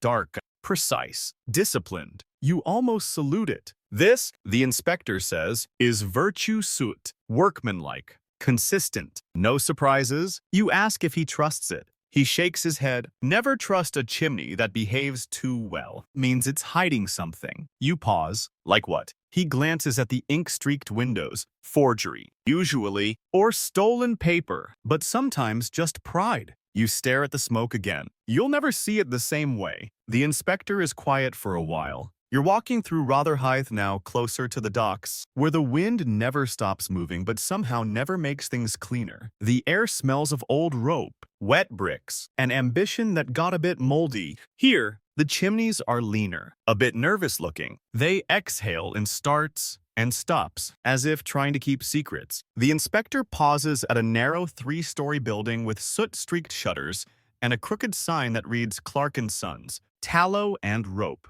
Dark, precise, disciplined. You almost salute it. This, the inspector says, is virtue soot, workmanlike, consistent. No surprises. You ask if he trusts it. He shakes his head. Never trust a chimney that behaves too well. Means it's hiding something. You pause. Like what? He glances at the ink-streaked windows. Forgery, usually, or stolen paper, but sometimes just pride. You stare at the smoke again. You'll never see it the same way. The inspector is quiet for a while. You're walking through Rotherhithe now, closer to the docks, where the wind never stops moving but somehow never makes things cleaner. The air smells of old rope, wet bricks, and ambition that got a bit moldy. Here, the chimneys are leaner, a bit nervous-looking. They exhale in starts and stops, as if trying to keep secrets. The inspector pauses at a narrow 3-story building with soot-streaked shutters and a crooked sign that reads Clark & Sons, Tallow and Rope.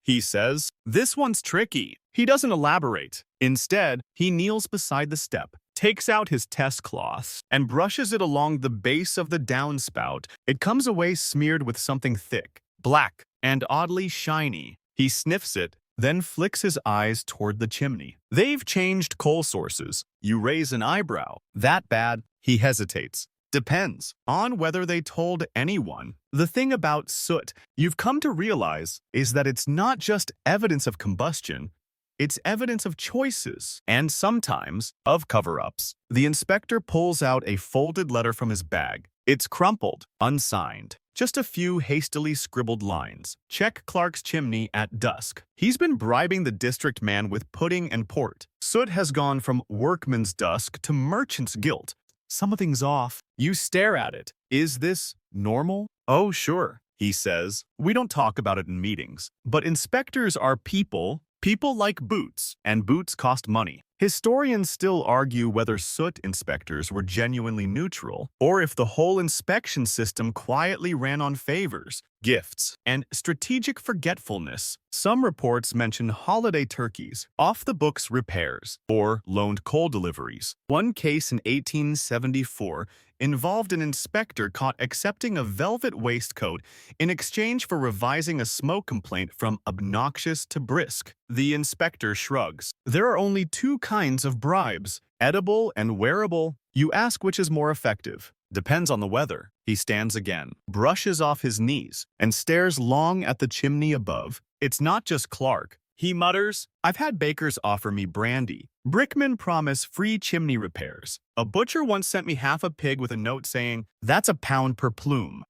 He says, this one's tricky. He doesn't elaborate. Instead, he kneels beside the step, takes out his test cloths, and brushes it along the base of the downspout. It comes away smeared with something thick, black, and oddly shiny. He sniffs it, then flicks his eyes toward the chimney. They've changed coal sources. You raise an eyebrow. That bad? He hesitates. Depends on whether they told anyone. The thing about soot you've come to realize is that it's not just evidence of combustion, it's evidence of choices, and sometimes of cover-ups. The inspector pulls out a folded letter from his bag. It's crumpled, unsigned. Just a few hastily scribbled lines. Check Clark's chimney at dusk. He's been bribing the district man with pudding and port. Soot has gone from workman's dusk to merchant's guilt. Something's off. You stare at it. Is this normal? Oh, sure, he says. We don't talk about it in meetings. But inspectors are people. People like boots, and boots cost money. Historians still argue whether soot inspectors were genuinely neutral, or if the whole inspection system quietly ran on favors, gifts, and strategic forgetfulness. Some reports mention holiday turkeys, off-the-books repairs, or loaned coal deliveries. One case in 1874 involved an inspector caught accepting a velvet waistcoat in exchange for revising a smoke complaint from obnoxious to brisk. The inspector shrugs. There are only two kinds of bribes, edible and wearable. You ask which is more effective. Depends on the weather. He stands again, brushes off his knees, and stares long at the chimney above. It's not just Clark. He mutters, I've had bakers offer me brandy. Brickmen promise free chimney repairs. A butcher once sent me half a pig with a note saying, that's a pound per plume.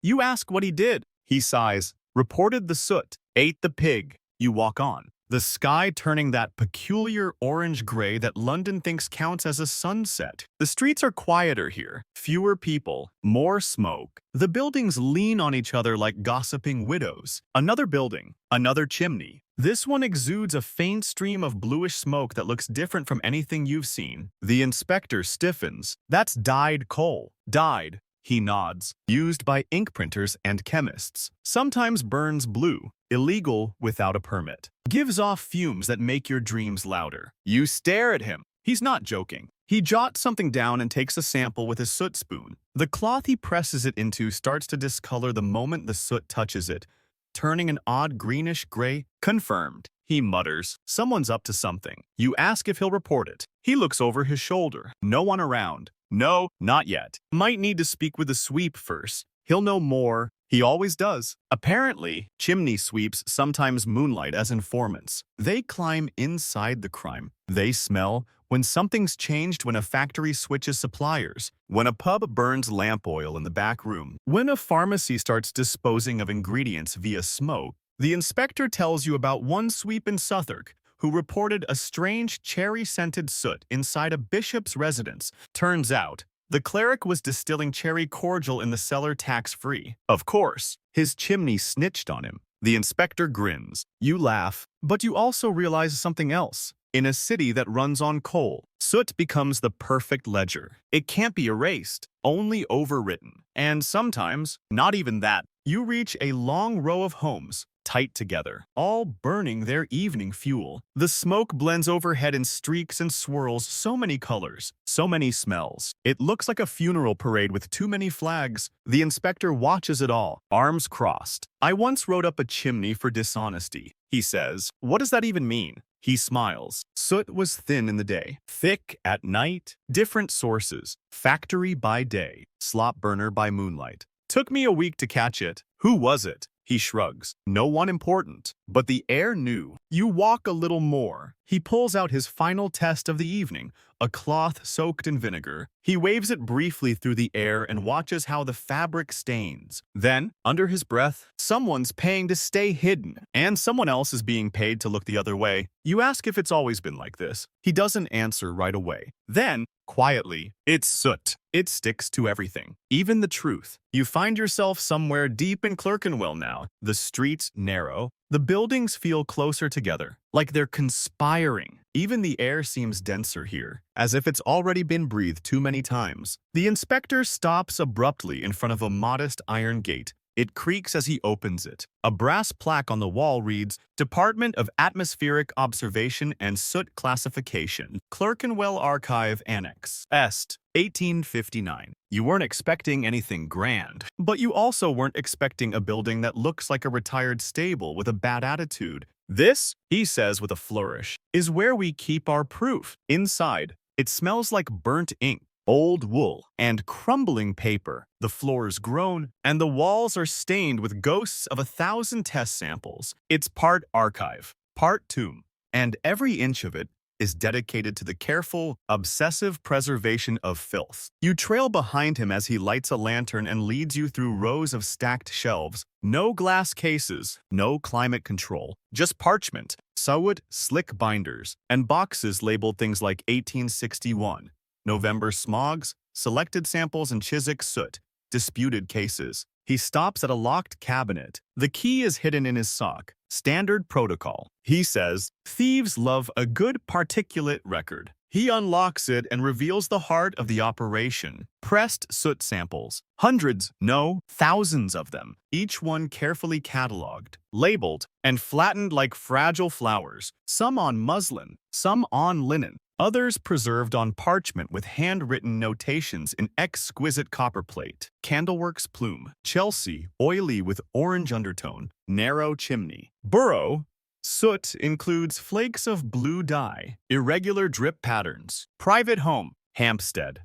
You ask what he did. He sighs, reported the soot, ate the pig. You walk on. The sky turning that peculiar orange-gray that London thinks counts as a sunset. The streets are quieter here, fewer people, more smoke. The buildings lean on each other like gossiping widows. Another building, another chimney. This one exudes a faint stream of bluish smoke that looks different from anything you've seen. The inspector stiffens. That's dyed coal. Dyed. He nods. Used by ink printers and chemists. Sometimes burns blue. Illegal without a permit. Gives off fumes that make your dreams louder. You stare at him. He's not joking. He jots something down and takes a sample with his soot spoon. The cloth he presses it into starts to discolor the moment the soot touches it, turning an odd greenish-gray. Confirmed, he mutters. Someone's up to something. You ask if he'll report it. He looks over his shoulder. No one around. No, not yet. Might need to speak with the sweep first. He'll know more. He always does. Apparently, chimney sweeps sometimes moonlight as informants. They climb inside the crime. They smell when something's changed, when a factory switches suppliers, when a pub burns lamp oil in the back room, when a pharmacy starts disposing of ingredients via smoke. The inspector tells you about one sweep in Southwark who reported a strange cherry-scented soot inside a bishop's residence. Turns out, the cleric was distilling cherry cordial in the cellar tax-free. Of course, his chimney snitched on him. The inspector grins. You laugh, but you also realize something else. In a city that runs on coal, soot becomes the perfect ledger. It can't be erased, only overwritten. And sometimes, not even that. You reach a long row of homes, tight together, all burning their evening fuel. The smoke blends overhead in streaks and swirls, so many colors, so many smells. It looks like a funeral parade with too many flags. The inspector watches it all, arms crossed. I once wrote up a chimney for dishonesty, he says. What does that even mean? He smiles. Soot was thin in the day, thick at night. Different sources, factory by day, slop burner by moonlight. Took me a week to catch it. Who was it? He shrugs. No one important. But the air knew. You walk a little more. He pulls out his final test of the evening, a cloth soaked in vinegar. He waves it briefly through the air and watches how the fabric stains. Then, under his breath, someone's paying to stay hidden, and someone else is being paid to look the other way. You ask if it's always been like this. He doesn't answer right away. Then, quietly, it's soot. It sticks to everything, even the truth. You find yourself somewhere deep in Clerkenwell now. The streets narrow. The buildings feel closer together, like they're conspiring. Even the air seems denser here, as if it's already been breathed too many times. The inspector stops abruptly in front of a modest iron gate. It creaks as he opens it. A brass plaque on the wall reads, Department of Atmospheric Observation and Soot Classification, Clerkenwell Archive Annex, Est, 1859. You weren't expecting anything grand, but you also weren't expecting a building that looks like a retired stable with a bad attitude. This, he says with a flourish, is where we keep our proof. Inside, it smells like burnt ink, old wool, and crumbling paper. The floors groan, and the walls are stained with ghosts of 1,000 test samples. It's part archive, part tomb, and every inch of it is dedicated to the careful, obsessive preservation of filth. You trail behind him as he lights a lantern and leads you through rows of stacked shelves. No glass cases, no climate control, just parchment, sawwood, slick binders, and boxes labeled things like 1861, November smogs, selected samples and Chiswick soot, disputed cases. He stops at a locked cabinet. The key is hidden in his sock. Standard protocol. He says, thieves love a good particulate record. He unlocks it and reveals the heart of the operation. Pressed soot samples. Hundreds, no, thousands of them. Each one carefully cataloged, labeled, and flattened like fragile flowers. Some on muslin, some on linen. Others preserved on parchment with handwritten notations in exquisite copperplate. Candleworks plume. Chelsea, oily with orange undertone. Narrow chimney. Burrow. Soot includes flakes of blue dye. Irregular drip patterns. Private home. Hampstead.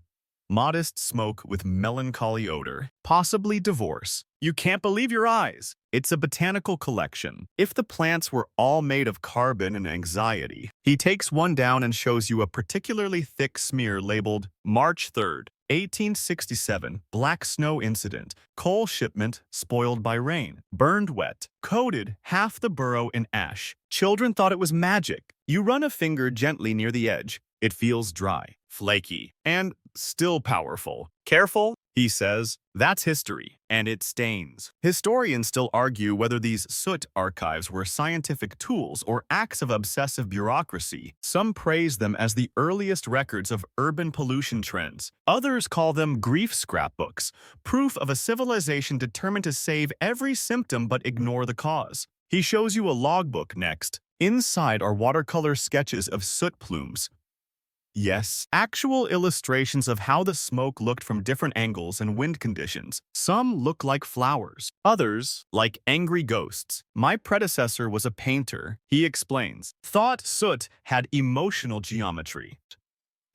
Modest smoke with melancholy odor. Possibly divorce. You can't believe your eyes. It's a botanical collection. If the plants were all made of carbon and anxiety. He takes one down and shows you a particularly thick smear labeled March 3rd, 1867, black snow incident, coal shipment spoiled by rain, burned wet, coated half the borough in ash. Children thought it was magic. You run a finger gently near the edge. It feels dry, flaky, and still powerful. Careful, he says, that's history, and it stains. Historians still argue whether these soot archives were scientific tools or acts of obsessive bureaucracy. Some praise them as the earliest records of urban pollution trends. Others call them grief scrapbooks, proof of a civilization determined to save every symptom but ignore the cause. He shows you a logbook next. Inside are watercolor sketches of soot plumes. Yes, actual illustrations of how the smoke looked from different angles and wind conditions. Some look like flowers, others like angry ghosts. My predecessor was a painter, he explains. Thought soot had emotional geometry.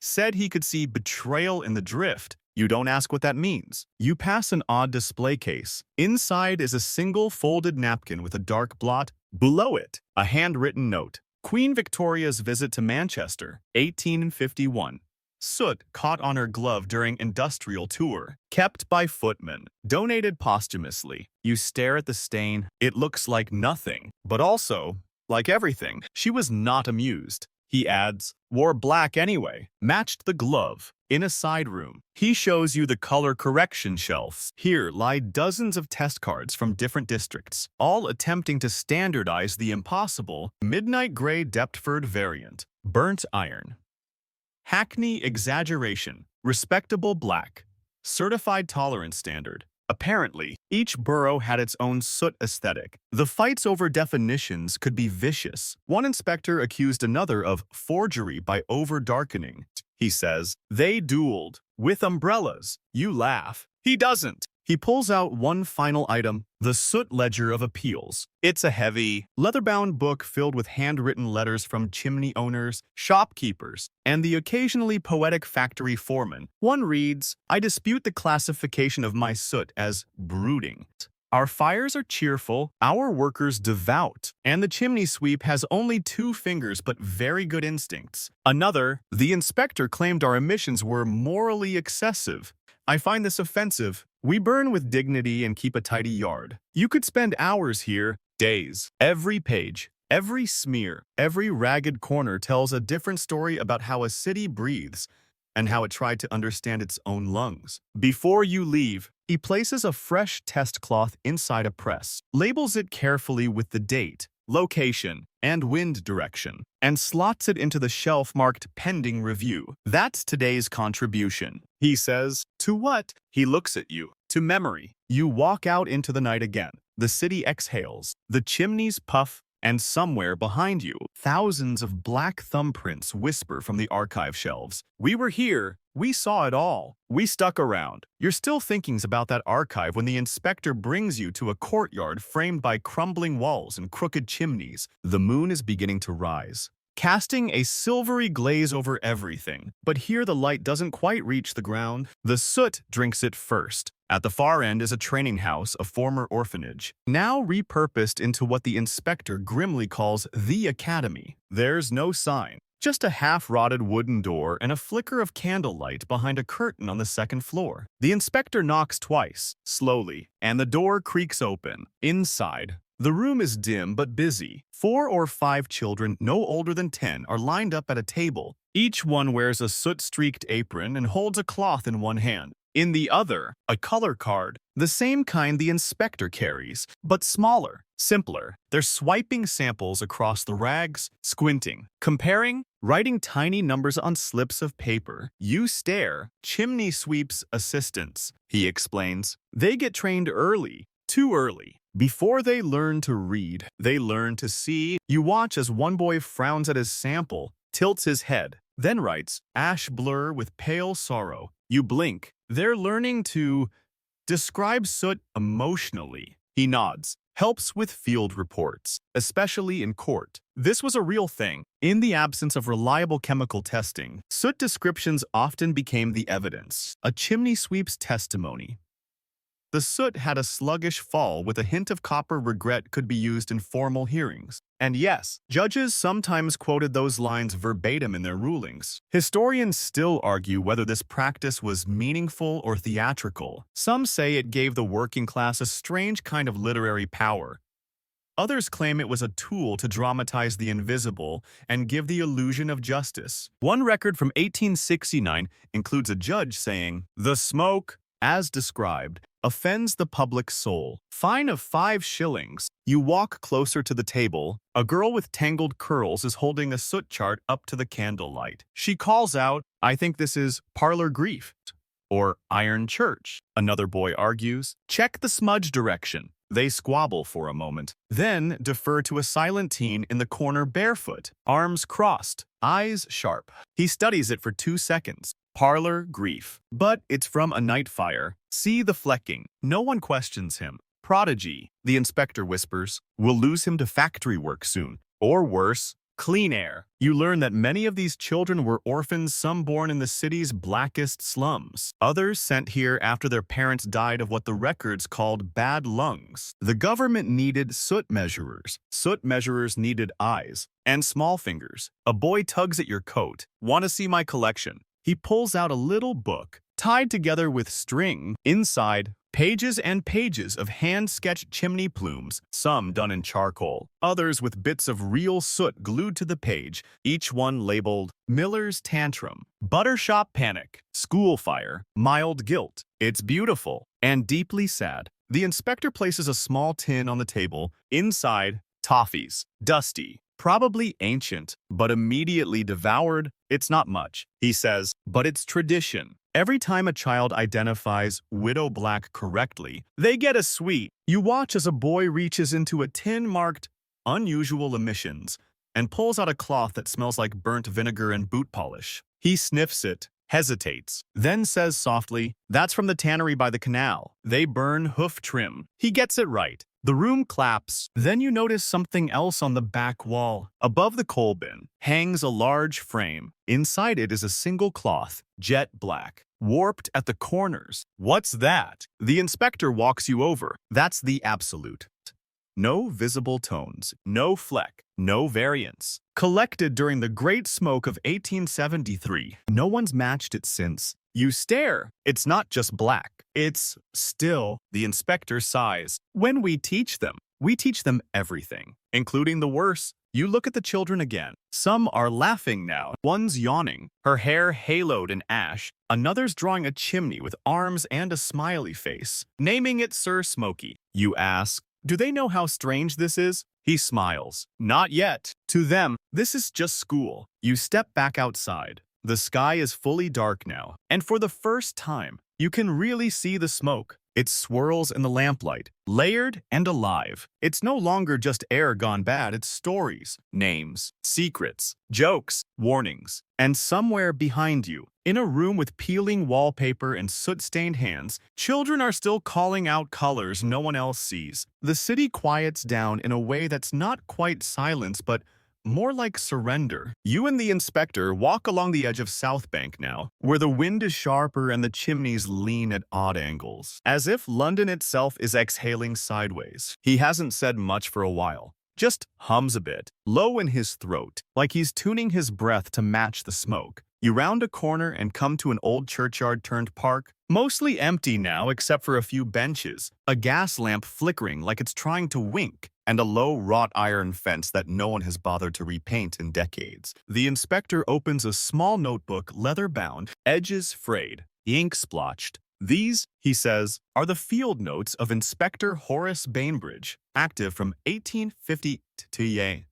Said he could see betrayal in the drift. You don't ask what that means. You pass an odd display case. Inside is a single folded napkin with a dark blot. Below it, a handwritten note. Queen Victoria's visit to Manchester, 1851. Soot caught on her glove during industrial tour. Kept by footman. Donated posthumously. You stare at the stain. It looks like nothing, but also like everything. She was not amused. He adds, wore black anyway. Matched the glove. In a side room, he shows you the color correction shelves. Here lie dozens of test cards from different districts, all attempting to standardize the impossible midnight gray Deptford variant, burnt iron, Hackney exaggeration, respectable black, certified tolerance standard. Apparently, each borough had its own soot aesthetic. The fights over definitions could be vicious. One inspector accused another of forgery by over-darkening. He says, they dueled with umbrellas. You laugh. He doesn't. He pulls out one final item, the Soot Ledger of Appeals. It's a heavy, leather-bound book filled with handwritten letters from chimney owners, shopkeepers, and the occasionally poetic factory foreman. One reads, I dispute the classification of my soot as brooding. Our fires are cheerful, our workers devout, and the chimney sweep has only 2 fingers but very good instincts. Another, the inspector claimed our emissions were morally excessive. I find this offensive. We burn with dignity and keep a tidy yard. You could spend hours here, days. Every page, every smear, every ragged corner tells a different story about how a city breathes and how it tried to understand its own lungs. Before you leave, he places a fresh test cloth inside a press, labels it carefully with the date, location, and wind direction, and slots it into the shelf marked pending review. That's today's contribution. He says, to what? He looks at you. To to memory. You walk out into the night again. The city exhales. The chimneys puff. And somewhere behind you, thousands of black thumbprints whisper from the archive shelves. We were here. We saw it all. We stuck around. You're still thinking about that archive when the inspector brings you to a courtyard framed by crumbling walls and crooked chimneys. The moon is beginning to rise, casting a silvery glaze over everything. But here the light doesn't quite reach the ground. The soot drinks it first. At the far end is a training house, a former orphanage, now repurposed into what the inspector grimly calls the academy. There's no sign, just a half-rotted wooden door and a flicker of candlelight behind a curtain on the second floor. The inspector knocks twice, slowly, and the door creaks open. Inside, the room is dim but busy. 4 or 5 children, no older than 10, are lined up at a table. Each one wears a soot-streaked apron and holds a cloth in one hand. In the other, a color card, the same kind the inspector carries, but smaller, simpler. They're swiping samples across the rags, squinting, comparing, writing tiny numbers on slips of paper. You stare. Chimney sweep's assistants, he explains. They get trained early, too early. Before they learn to read, they learn to see. You watch as one boy frowns at his sample, tilts his head, then writes, ash blur with pale sorrow. You blink. They're learning to describe soot emotionally. He nods, helps with field reports, especially in court. This was a real thing. In the absence of reliable chemical testing, soot descriptions often became the evidence, a chimney sweep's testimony. The soot had a sluggish fall with a hint of copper. Regret could be used in formal hearings. And yes, judges sometimes quoted those lines verbatim in their rulings. Historians still argue whether this practice was meaningful or theatrical. Some say it gave the working class a strange kind of literary power. Others claim it was a tool to dramatize the invisible and give the illusion of justice. One record from 1869 includes a judge saying, "The smoke, as described, offends the public soul. Fine of 5 shillings. You walk closer to the table. A girl with tangled curls is holding a soot chart up to the candlelight. She calls out, I think this is parlor grief or iron church. Another boy argues, check the smudge direction. They squabble for a moment, then defer to a silent teen in the corner barefoot, arms crossed, eyes sharp. He studies it for 2 seconds. Parlor grief. But it's from a night fire. See the flecking. No one questions him. Prodigy, the inspector whispers. We'll lose him to factory work soon. Or worse, clean air. You learn that many of these children were orphans, some born in the city's blackest slums. Others sent here after their parents died of what the records called bad lungs. The government needed soot measurers. Soot measurers needed eyes and small fingers. A boy tugs at your coat. Want to see my collection? He pulls out a little book, tied together with string. Inside, pages and pages of hand-sketched chimney plumes, some done in charcoal, others with bits of real soot glued to the page, each one labeled Miller's Tantrum, Buttershop Panic, School Fire, Mild Guilt. It's beautiful and deeply sad. The inspector places a small tin on the table. Inside, toffees, dusty, probably ancient, but immediately devoured. It's not much, he says, but it's tradition. Every time a child identifies Widow Black correctly, they get a sweet. You watch as a boy reaches into a tin marked unusual emissions and pulls out a cloth that smells like burnt vinegar and boot polish. He sniffs it, hesitates, then says softly, that's from the tannery by the canal. They burn hoof trim. He gets it right. The room claps. Then you notice something else on the back wall. Above the coal bin hangs a large frame. Inside it is a single cloth, jet black, warped at the corners. What's that? The inspector walks you over. That's the absolute. No visible tones, no fleck, no variance. Collected during the Great Smoke of 1873. No one's matched it since. You stare. It's not just black. It's still. The inspector sighs. When we teach them everything, including the worst. You look at the children again. Some are laughing now. One's yawning, her hair haloed in ash. Another's drawing a chimney with arms and a smiley face, naming it Sir Smoky. You ask, do they know how strange this is? He smiles. Not yet. To them, this is just school. You step back outside. The sky is fully dark now, and for the first time, you can really see the smoke. It swirls in the lamplight, layered and alive. It's no longer just air gone bad, it's stories, names, secrets, jokes, warnings. And somewhere behind you, in a room with peeling wallpaper and soot-stained hands, children are still calling out colors no one else sees. The city quiets down in a way that's not quite silence, but more like surrender. You and the inspector walk along the edge of South Bank now, where the wind is sharper and the chimneys lean at odd angles, as if London itself is exhaling sideways. He hasn't said much for a while, just hums a bit, low in his throat, like he's tuning his breath to match the smoke. You round a corner and come to an old churchyard-turned-park, mostly empty now except for a few benches, a gas lamp flickering like it's trying to wink, and a low wrought iron fence that no one has bothered to repaint in decades. The inspector opens a small notebook, leather-bound, edges frayed, ink splotched. These, he says, are the field notes of Inspector Horace Bainbridge, active from 1850 to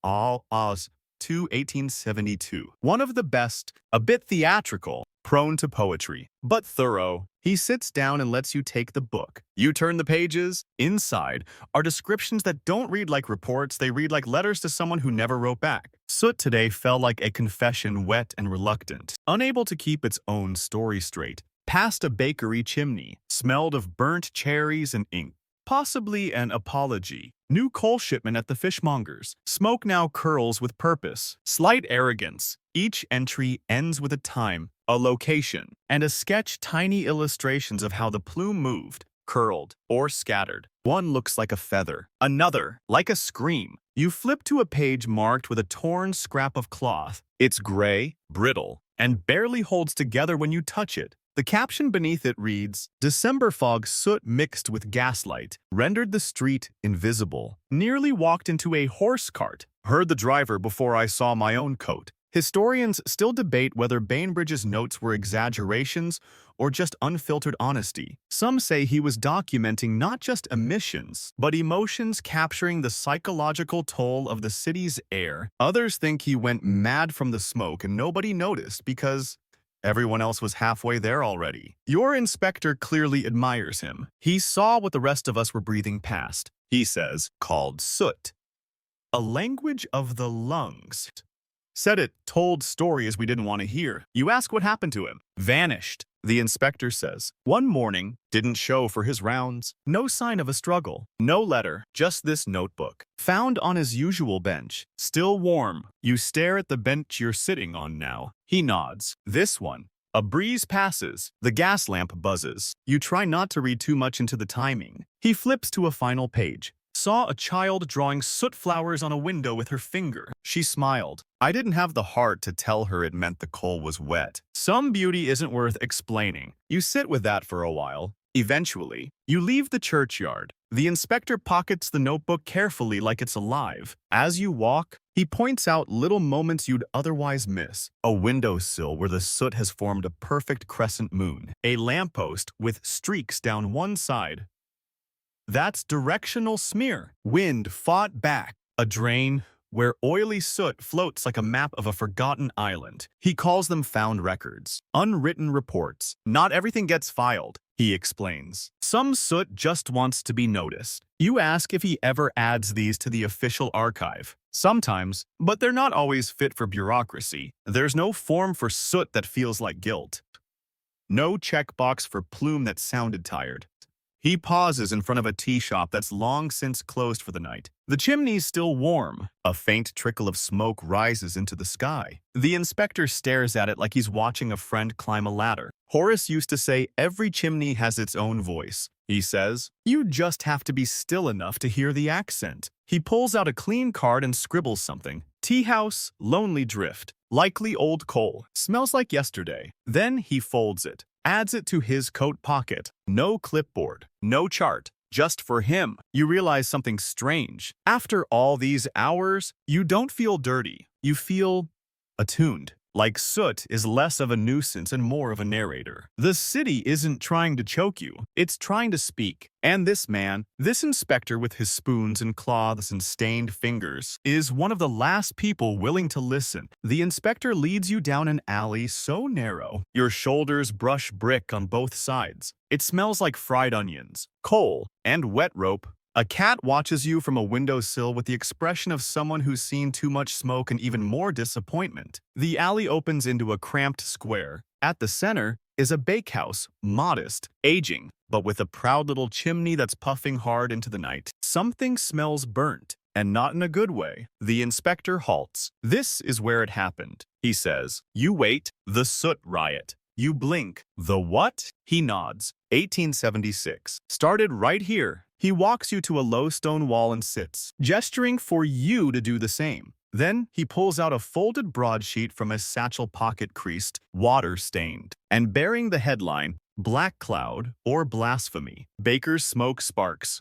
all Oz to 1872. One of the best, a bit theatrical, prone to poetry, but thorough. He sits down and lets you take the book. You turn the pages. Inside are descriptions that don't read like reports, they read like letters to someone who never wrote back. Soot today fell like a confession, wet and reluctant, unable to keep its own story straight. Past a bakery chimney, smelled of burnt cherries and ink. Possibly an apology. New coal shipment at the fishmonger's. Smoke now curls with purpose. Slight arrogance. Each entry ends with a time, a location, and a sketch, tiny illustrations of how the plume moved, curled, or scattered. One looks like a feather, another like a scream. You flip to a page marked with a torn scrap of cloth. It's gray, brittle, and barely holds together when you touch it. The caption beneath it reads, "December fog soot mixed with gaslight rendered the street invisible. Nearly walked into a horse cart. Heard the driver before I saw my own coat." Historians still debate whether Bainbridge's notes were exaggerations or just unfiltered honesty. Some say he was documenting not just emissions, but emotions, capturing the psychological toll of the city's air. Others think he went mad from the smoke and nobody noticed because everyone else was halfway there already. Your inspector clearly admires him. He saw what the rest of us were breathing past. He says, called soot. A language of the lungs. Said it, told stories we didn't want to hear. You ask what happened to him. Vanished, the inspector says. One morning, didn't show for his rounds. No sign of a struggle. No letter, just this notebook. Found on his usual bench. Still warm. You stare at the bench you're sitting on now. He nods. This one. A breeze passes. The gas lamp buzzes. You try not to read too much into the timing. He flips to a final page. Saw a child drawing soot flowers on a window with her finger. She smiled. I didn't have the heart to tell her it meant the coal was wet. Some beauty isn't worth explaining. You sit with that for a while. Eventually, you leave the churchyard. The inspector pockets the notebook carefully like it's alive. As you walk, he points out little moments you'd otherwise miss. A windowsill where the soot has formed a perfect crescent moon. A lamppost with streaks down one side. That's directional smear. Wind fought back. A drain where oily soot floats like a map of a forgotten island. He calls them found records. Unwritten reports. Not everything gets filed, he explains. Some soot just wants to be noticed. You ask if he ever adds these to the official archive. Sometimes, but they're not always fit for bureaucracy. There's no form for soot that feels like guilt. No checkbox for plume that sounded tired. He pauses in front of a tea shop that's long since closed for the night. The chimney's still warm. A faint trickle of smoke rises into the sky. The inspector stares at it like he's watching a friend climb a ladder. Horace used to say every chimney has its own voice. He says, you just have to be still enough to hear the accent. He pulls out a clean card and scribbles something. Tea house, lonely drift. Likely old coal. Smells like yesterday. Then he folds it. Adds it to his coat pocket. No clipboard, no chart, just for him. You realize something strange. After all these hours, you don't feel dirty. You feel attuned. like soot is less of a nuisance and more of a narrator. The city isn't trying to choke you, it's trying to speak. And this man, this inspector with his spoons and cloths and stained fingers, is one of the last people willing to listen. The inspector leads you down an alley so narrow, your shoulders brush brick on both sides. It smells like fried onions, coal, and wet rope. A cat watches you from a windowsill with the expression of someone who's seen too much smoke and even more disappointment. The alley opens into a cramped square. At the center is a bakehouse, modest, aging, but with a proud little chimney that's puffing hard into the night. Something smells burnt, and not in a good way. The inspector halts. This is where it happened, he says. You wait. The soot riot. You blink. The what? He nods. 1876. Started right here. He walks you to a low stone wall and sits, gesturing for you to do the same. Then he pulls out a folded broadsheet from his satchel pocket, creased, water-stained, and bearing the headline, Black Cloud or Blasphemy. Baker's smoke sparks.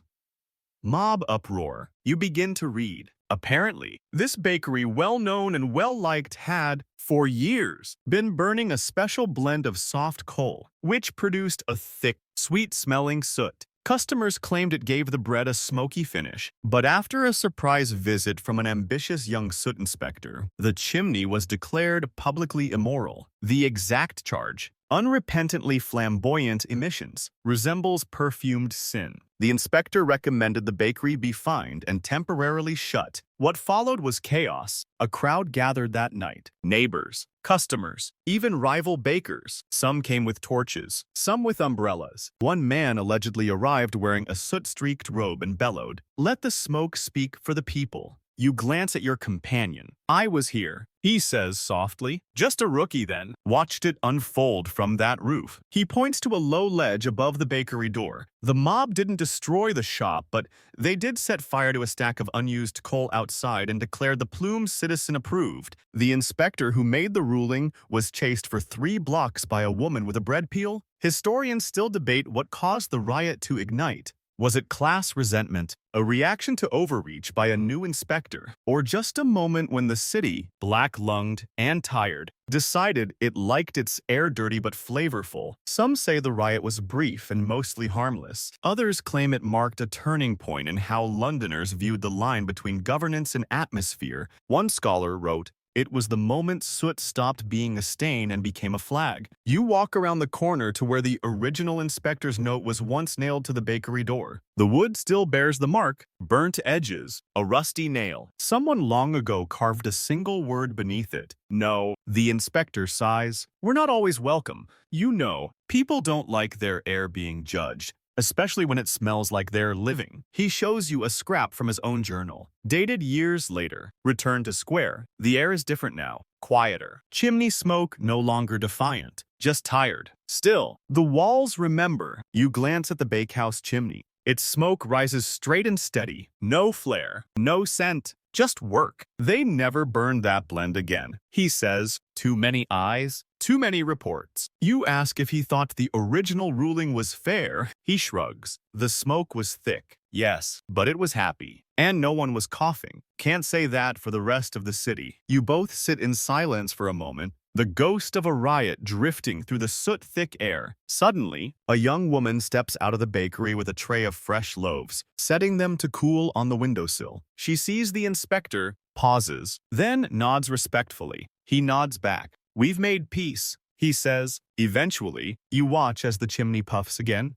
Mob uproar. You begin to read. Apparently, this bakery, well-known and well-liked, had, for years, been burning a special blend of soft coal, which produced a thick, sweet-smelling soot. Customers claimed it gave the bread a smoky finish, but after a surprise visit from an ambitious young soot inspector, the chimney was declared publicly immoral. The exact charge, unrepentantly flamboyant emissions, resembles perfumed sin. The inspector recommended the bakery be fined and temporarily shut. What followed was chaos. A crowd gathered that night. Neighbors, customers, even rival bakers. Some came with torches, some with umbrellas. One man allegedly arrived wearing a soot-streaked robe and bellowed, "Let the smoke speak for the people." You glance at your companion. "I was here," he says softly. "Just a rookie then." Watched it unfold from that roof. He points to a low ledge above the bakery door. The mob didn't destroy the shop, but they did set fire to a stack of unused coal outside and declared the plume citizen approved. The inspector who made the ruling was chased for 3 blocks by a woman with a bread peel. Historians still debate what caused the riot to ignite. Was it class resentment, a reaction to overreach by a new inspector, or just a moment when the city, black-lunged and tired, decided it liked its air dirty but flavorful? Some say the riot was brief and mostly harmless. Others claim it marked a turning point in how Londoners viewed the line between governance and atmosphere. One scholar wrote, "It was the moment soot stopped being a stain and became a flag." You walk around the corner to where the original inspector's note was once nailed to the bakery door. The wood still bears the mark, burnt edges, a rusty nail. Someone long ago carved a single word beneath it. No. The inspector sighs. We're not always welcome. You know, people don't like their air being judged, especially when it smells like they're living. He shows you a scrap from his own journal, dated years later. Return to square. The air is different now, quieter. Chimney smoke no longer defiant, just tired. Still, the walls remember. You glance at the bakehouse chimney. Its smoke rises straight and steady. No flare, no scent, just work. They never burned that blend again. He says, too many eyes, too many reports. You ask if he thought the original ruling was fair. He shrugs. The smoke was thick. Yes, but it was happy. And no one was coughing. Can't say that for the rest of the city. You both sit in silence for a moment, the ghost of a riot drifting through the soot-thick air. Suddenly, a young woman steps out of the bakery with a tray of fresh loaves, setting them to cool on the windowsill. She sees the inspector, pauses, then nods respectfully. He nods back. We've made peace, he says. Eventually, you watch as the chimney puffs again.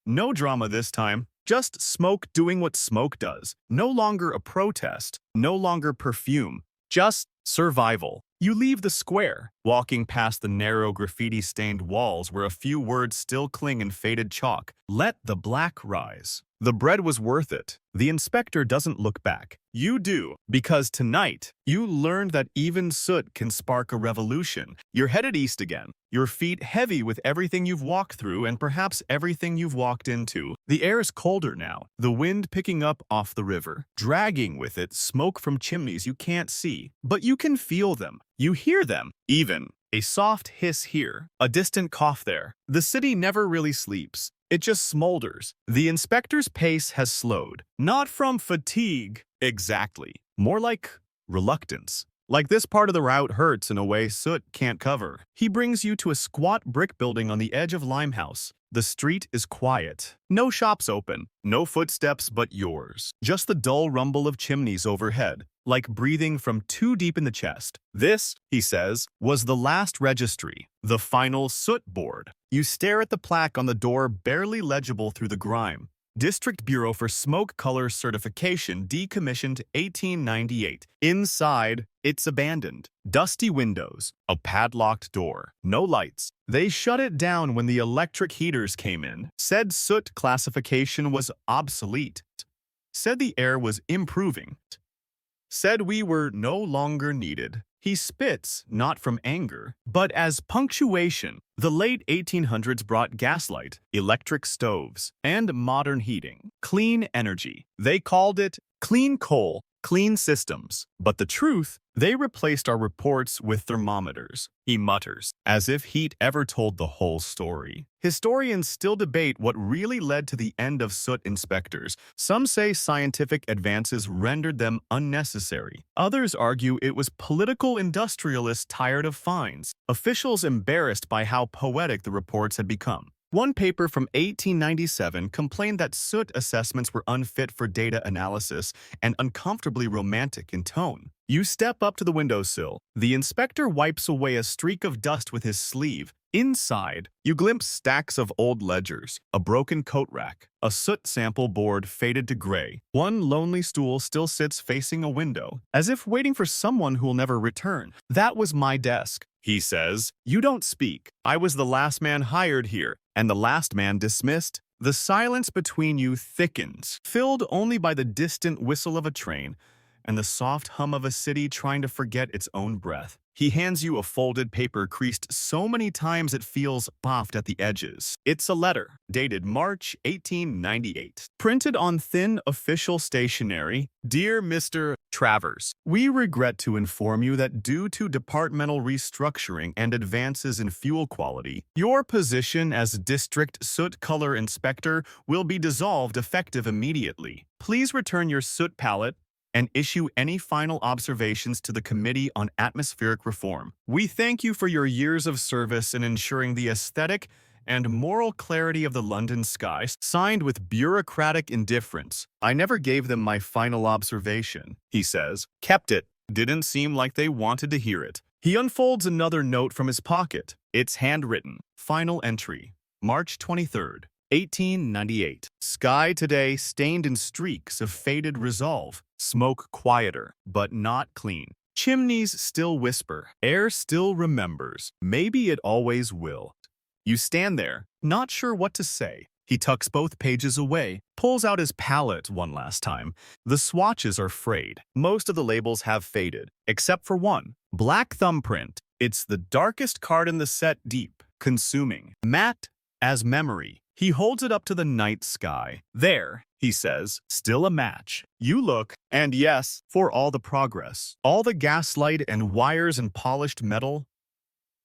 No drama this time. Just smoke doing what smoke does. No longer a protest, no longer perfume, just survival. You leave the square, walking past the narrow graffiti-stained walls where a few words still cling in faded chalk. Let the black rise. The bread was worth it. The inspector doesn't look back. You do, because tonight, you learned that even soot can spark a revolution. You're headed east again, your feet heavy with everything you've walked through and perhaps everything you've walked into. The air is colder now, the wind picking up off the river, dragging with it smoke from chimneys you can't see, but you can feel them. You hear them, even. A soft hiss here, a distant cough there. The city never really sleeps. It just smolders. The inspector's pace has slowed. Not from fatigue, exactly. More like reluctance. Like this part of the route hurts in a way soot can't cover. He brings you to a squat brick building on the edge of Limehouse. The street is quiet. No shops open. No footsteps but yours. Just the dull rumble of chimneys overhead, like breathing from too deep in the chest. This, he says, was the last registry, the final soot board. You stare at the plaque on the door, barely legible through the grime. District Bureau for Smoke Color Certification, decommissioned 1898. Inside, it's abandoned. Dusty windows, a padlocked door, no lights. They shut it down when the electric heaters came in. Said soot classification was obsolete. Said the air was improving. Said we were no longer needed. He spits, not from anger, but as punctuation. The late 1800s brought gaslight, electric stoves, and modern heating. Clean energy. They called it clean coal, clean systems. But the truth, they replaced our reports with thermometers. He mutters, as if he'd ever told the whole story. Historians still debate what really led to the end of soot inspectors. Some say scientific advances rendered them unnecessary. Others argue it was political industrialists tired of fines, officials embarrassed by how poetic the reports had become. One paper from 1897 complained that soot assessments were unfit for data analysis and uncomfortably romantic in tone. You step up to the windowsill. The inspector wipes away a streak of dust with his sleeve. Inside, you glimpse stacks of old ledgers, a broken coat rack, a soot sample board faded to gray. One lonely stool still sits facing a window, as if waiting for someone who'll never return. That was my desk, he says. You don't speak. I was the last man hired here, and the last man dismissed. The silence between you thickens, filled only by the distant whistle of a train and the soft hum of a city trying to forget its own breath. He hands you a folded paper creased so many times it feels boffed at the edges. It's a letter, dated March 1898. Printed on thin official stationery. Dear Mr. Travers, we regret to inform you that due to departmental restructuring and advances in fuel quality, your position as District Soot Color Inspector will be dissolved effective immediately. Please return your soot palette and issue any final observations to the Committee on Atmospheric Reform. We thank you for your years of service in ensuring the aesthetic and moral clarity of the London sky. Signed with bureaucratic indifference. I never gave them my final observation, he says. Kept it. Didn't seem like they wanted to hear it. He unfolds another note from his pocket. It's handwritten. Final entry, March 23rd. 1898. Sky today stained in streaks of faded resolve. Smoke quieter, but not clean. Chimneys still whisper. Air still remembers. Maybe it always will. You stand there, not sure what to say. He tucks both pages away, pulls out his palette one last time. The swatches are frayed. Most of the labels have faded, except for one. Black thumbprint. It's the darkest card in the set, deep, consuming. Matte as memory. He holds it up to the night sky. There, he says, still a match. You look, and yes, for all the progress, all the gaslight and wires and polished metal,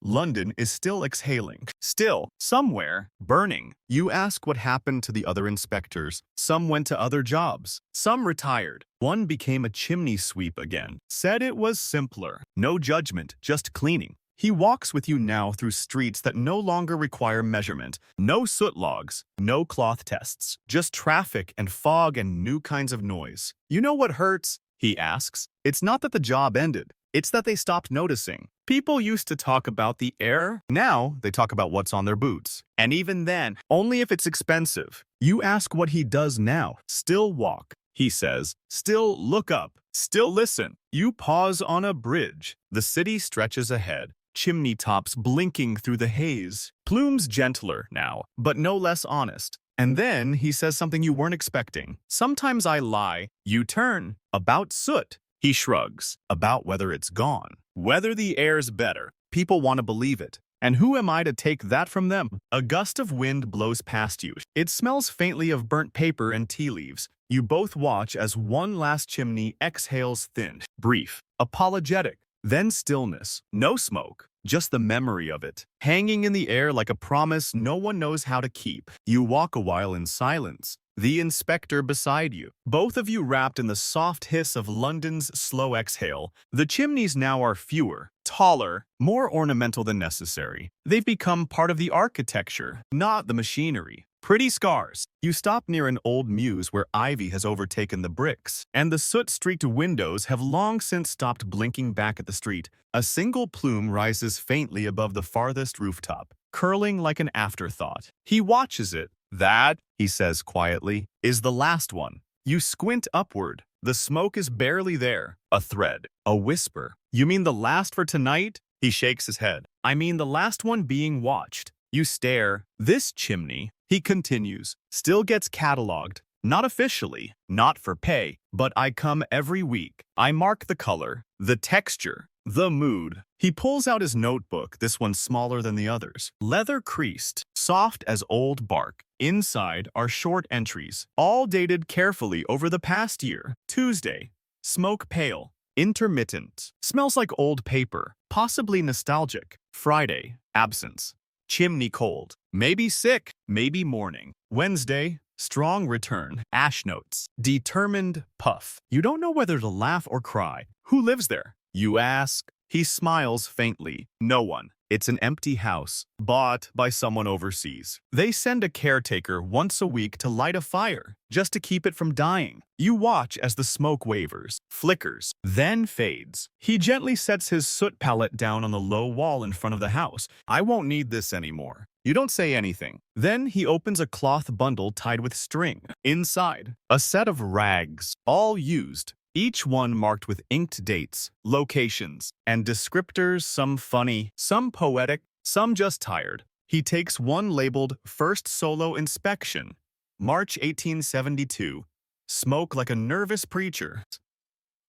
London is still exhaling. Still, somewhere, burning. You ask what happened to the other inspectors. Some went to other jobs. Some retired. One became a chimney sweep again. Said it was simpler. No judgment, just cleaning. He walks with you now through streets that no longer require measurement. No soot logs, no cloth tests. Just traffic and fog and new kinds of noise. You know what hurts? He asks. It's not that the job ended. It's that they stopped noticing. People used to talk about the air. Now they talk about what's on their boots. And even then, only if it's expensive. You ask what he does now. Still walk, he says. Still look up. Still listen. You pause on a bridge. The city stretches ahead. Chimney tops blinking through the haze. Plumes gentler now, but no less honest. And then he says something you weren't expecting. Sometimes I lie. You turn. About soot. He shrugs. About whether it's gone. Whether the air's better. People want to believe it. And who am I to take that from them? A gust of wind blows past you. It smells faintly of burnt paper and tea leaves. You both watch as one last chimney exhales thin, brief, apologetic. Then stillness. No smoke. Just the memory of it. Hanging in the air like a promise no one knows how to keep. You walk a while in silence. the inspector beside you. Both of you wrapped in the soft hiss of London's slow exhale. The chimneys now are fewer, taller, more ornamental than necessary. They've become part of the architecture, not the machinery. Pretty scars. You stop near an old mews where ivy has overtaken the bricks, and the soot-streaked windows have long since stopped blinking back at the street. A single plume rises faintly above the farthest rooftop, curling like an afterthought. He watches it. That, he says quietly, is the last one. You squint upward. The smoke is barely there. A thread. A whisper. You mean the last for tonight? He shakes his head. I mean the last one being watched. You stare. This chimney, he continues, still gets cataloged. Not officially, not for pay, but I come every week. I mark the color, the texture, the mood. He pulls out his notebook, this one smaller than the others. Leather creased, soft as old bark. Inside are short entries, all dated carefully over the past year. Tuesday, smoke pale, intermittent, smells like old paper, possibly nostalgic. Friday, absence. Chimney cold, maybe sick, maybe mourning. Wednesday, strong return, ash notes, determined puff. You don't know whether to laugh or cry. Who lives there? You ask. He smiles faintly. No one. It's an empty house, bought by someone overseas. They send a caretaker once a week to light a fire, just to keep it from dying. You watch as the smoke wavers, flickers, then fades. He gently sets his soot palette down on the low wall in front of the house. I won't need this anymore. You don't say anything. Then he opens a cloth bundle tied with string. Inside, a set of rags, all used. Each one marked with inked dates, locations, and descriptors, some funny, some poetic, some just tired. He takes one labeled First Solo Inspection, March 1872, smoke like a nervous preacher,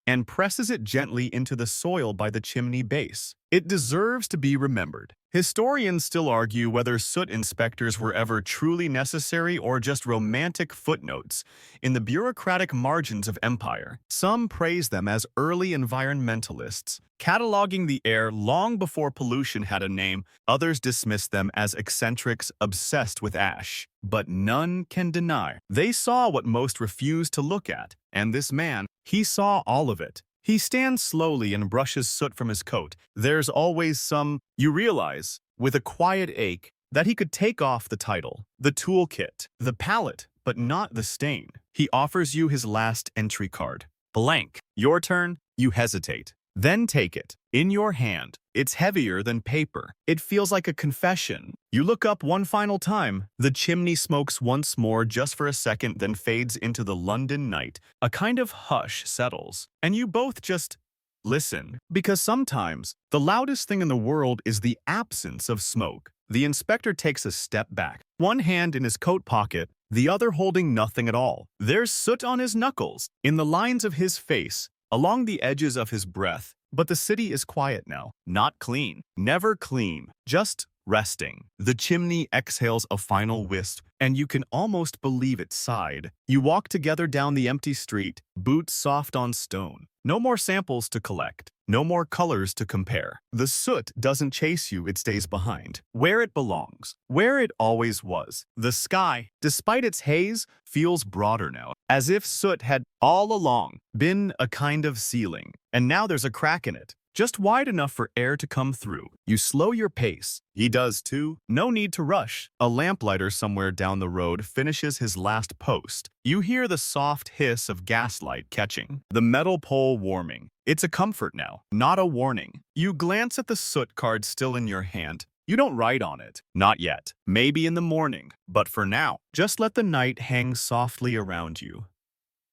and presses it gently into the soil by the chimney base. It deserves to be remembered. Historians still argue whether soot inspectors were ever truly necessary or just romantic footnotes in the bureaucratic margins of empire. Some praise them as early environmentalists, cataloging the air long before pollution had a name. Others dismiss them as eccentrics obsessed with ash. But none can deny they saw what most refuse to look at. And this man, he saw all of it. He stands slowly and brushes soot from his coat. There's always some, you realize, with a quiet ache, that he could take off the title, the toolkit, the palette, but not the stain. He offers you his last entry card. Blank. Your turn. You hesitate. Then take it. In your hand. It's heavier than paper. It feels like a confession. You look up one final time. The chimney smokes once more just for a second, then fades into the London night. A kind of hush settles, and you both just listen. Because sometimes, the loudest thing in the world is the absence of smoke. The inspector takes a step back, one hand in his coat pocket, the other holding nothing at all. There's soot on his knuckles, in the lines of his face, along the edges of his breath. But the city is quiet now. Not clean. Never clean. Just resting. The chimney exhales a final wisp, and you can almost believe it sighed. You walk together down the empty street, boots soft on stone. No more samples to collect. No more colors to compare. The soot doesn't chase you, it stays behind. Where it belongs. Where it always was. The sky, despite its haze, feels broader now. As if soot had, all along, been a kind of ceiling. And now there's a crack in it. Just wide enough for air to come through. You slow your pace. He does too. No need to rush. A lamplighter somewhere down the road finishes his last post. You hear the soft hiss of gaslight catching, the metal pole warming. It's a comfort now, not a warning. You glance at the soot card still in your hand. You don't write on it. Not yet. Maybe in the morning. But for now, just let the night hang softly around you.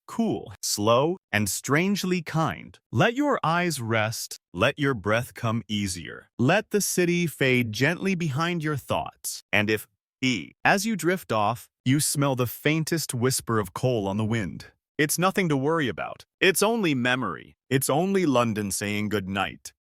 Cool, slow, and strangely kind. Let your eyes rest. Let your breath come easier. Let the city fade gently behind your thoughts. And as you drift off, you smell the faintest whisper of coal on the wind. It's nothing to worry about. It's only memory. It's only London saying good night.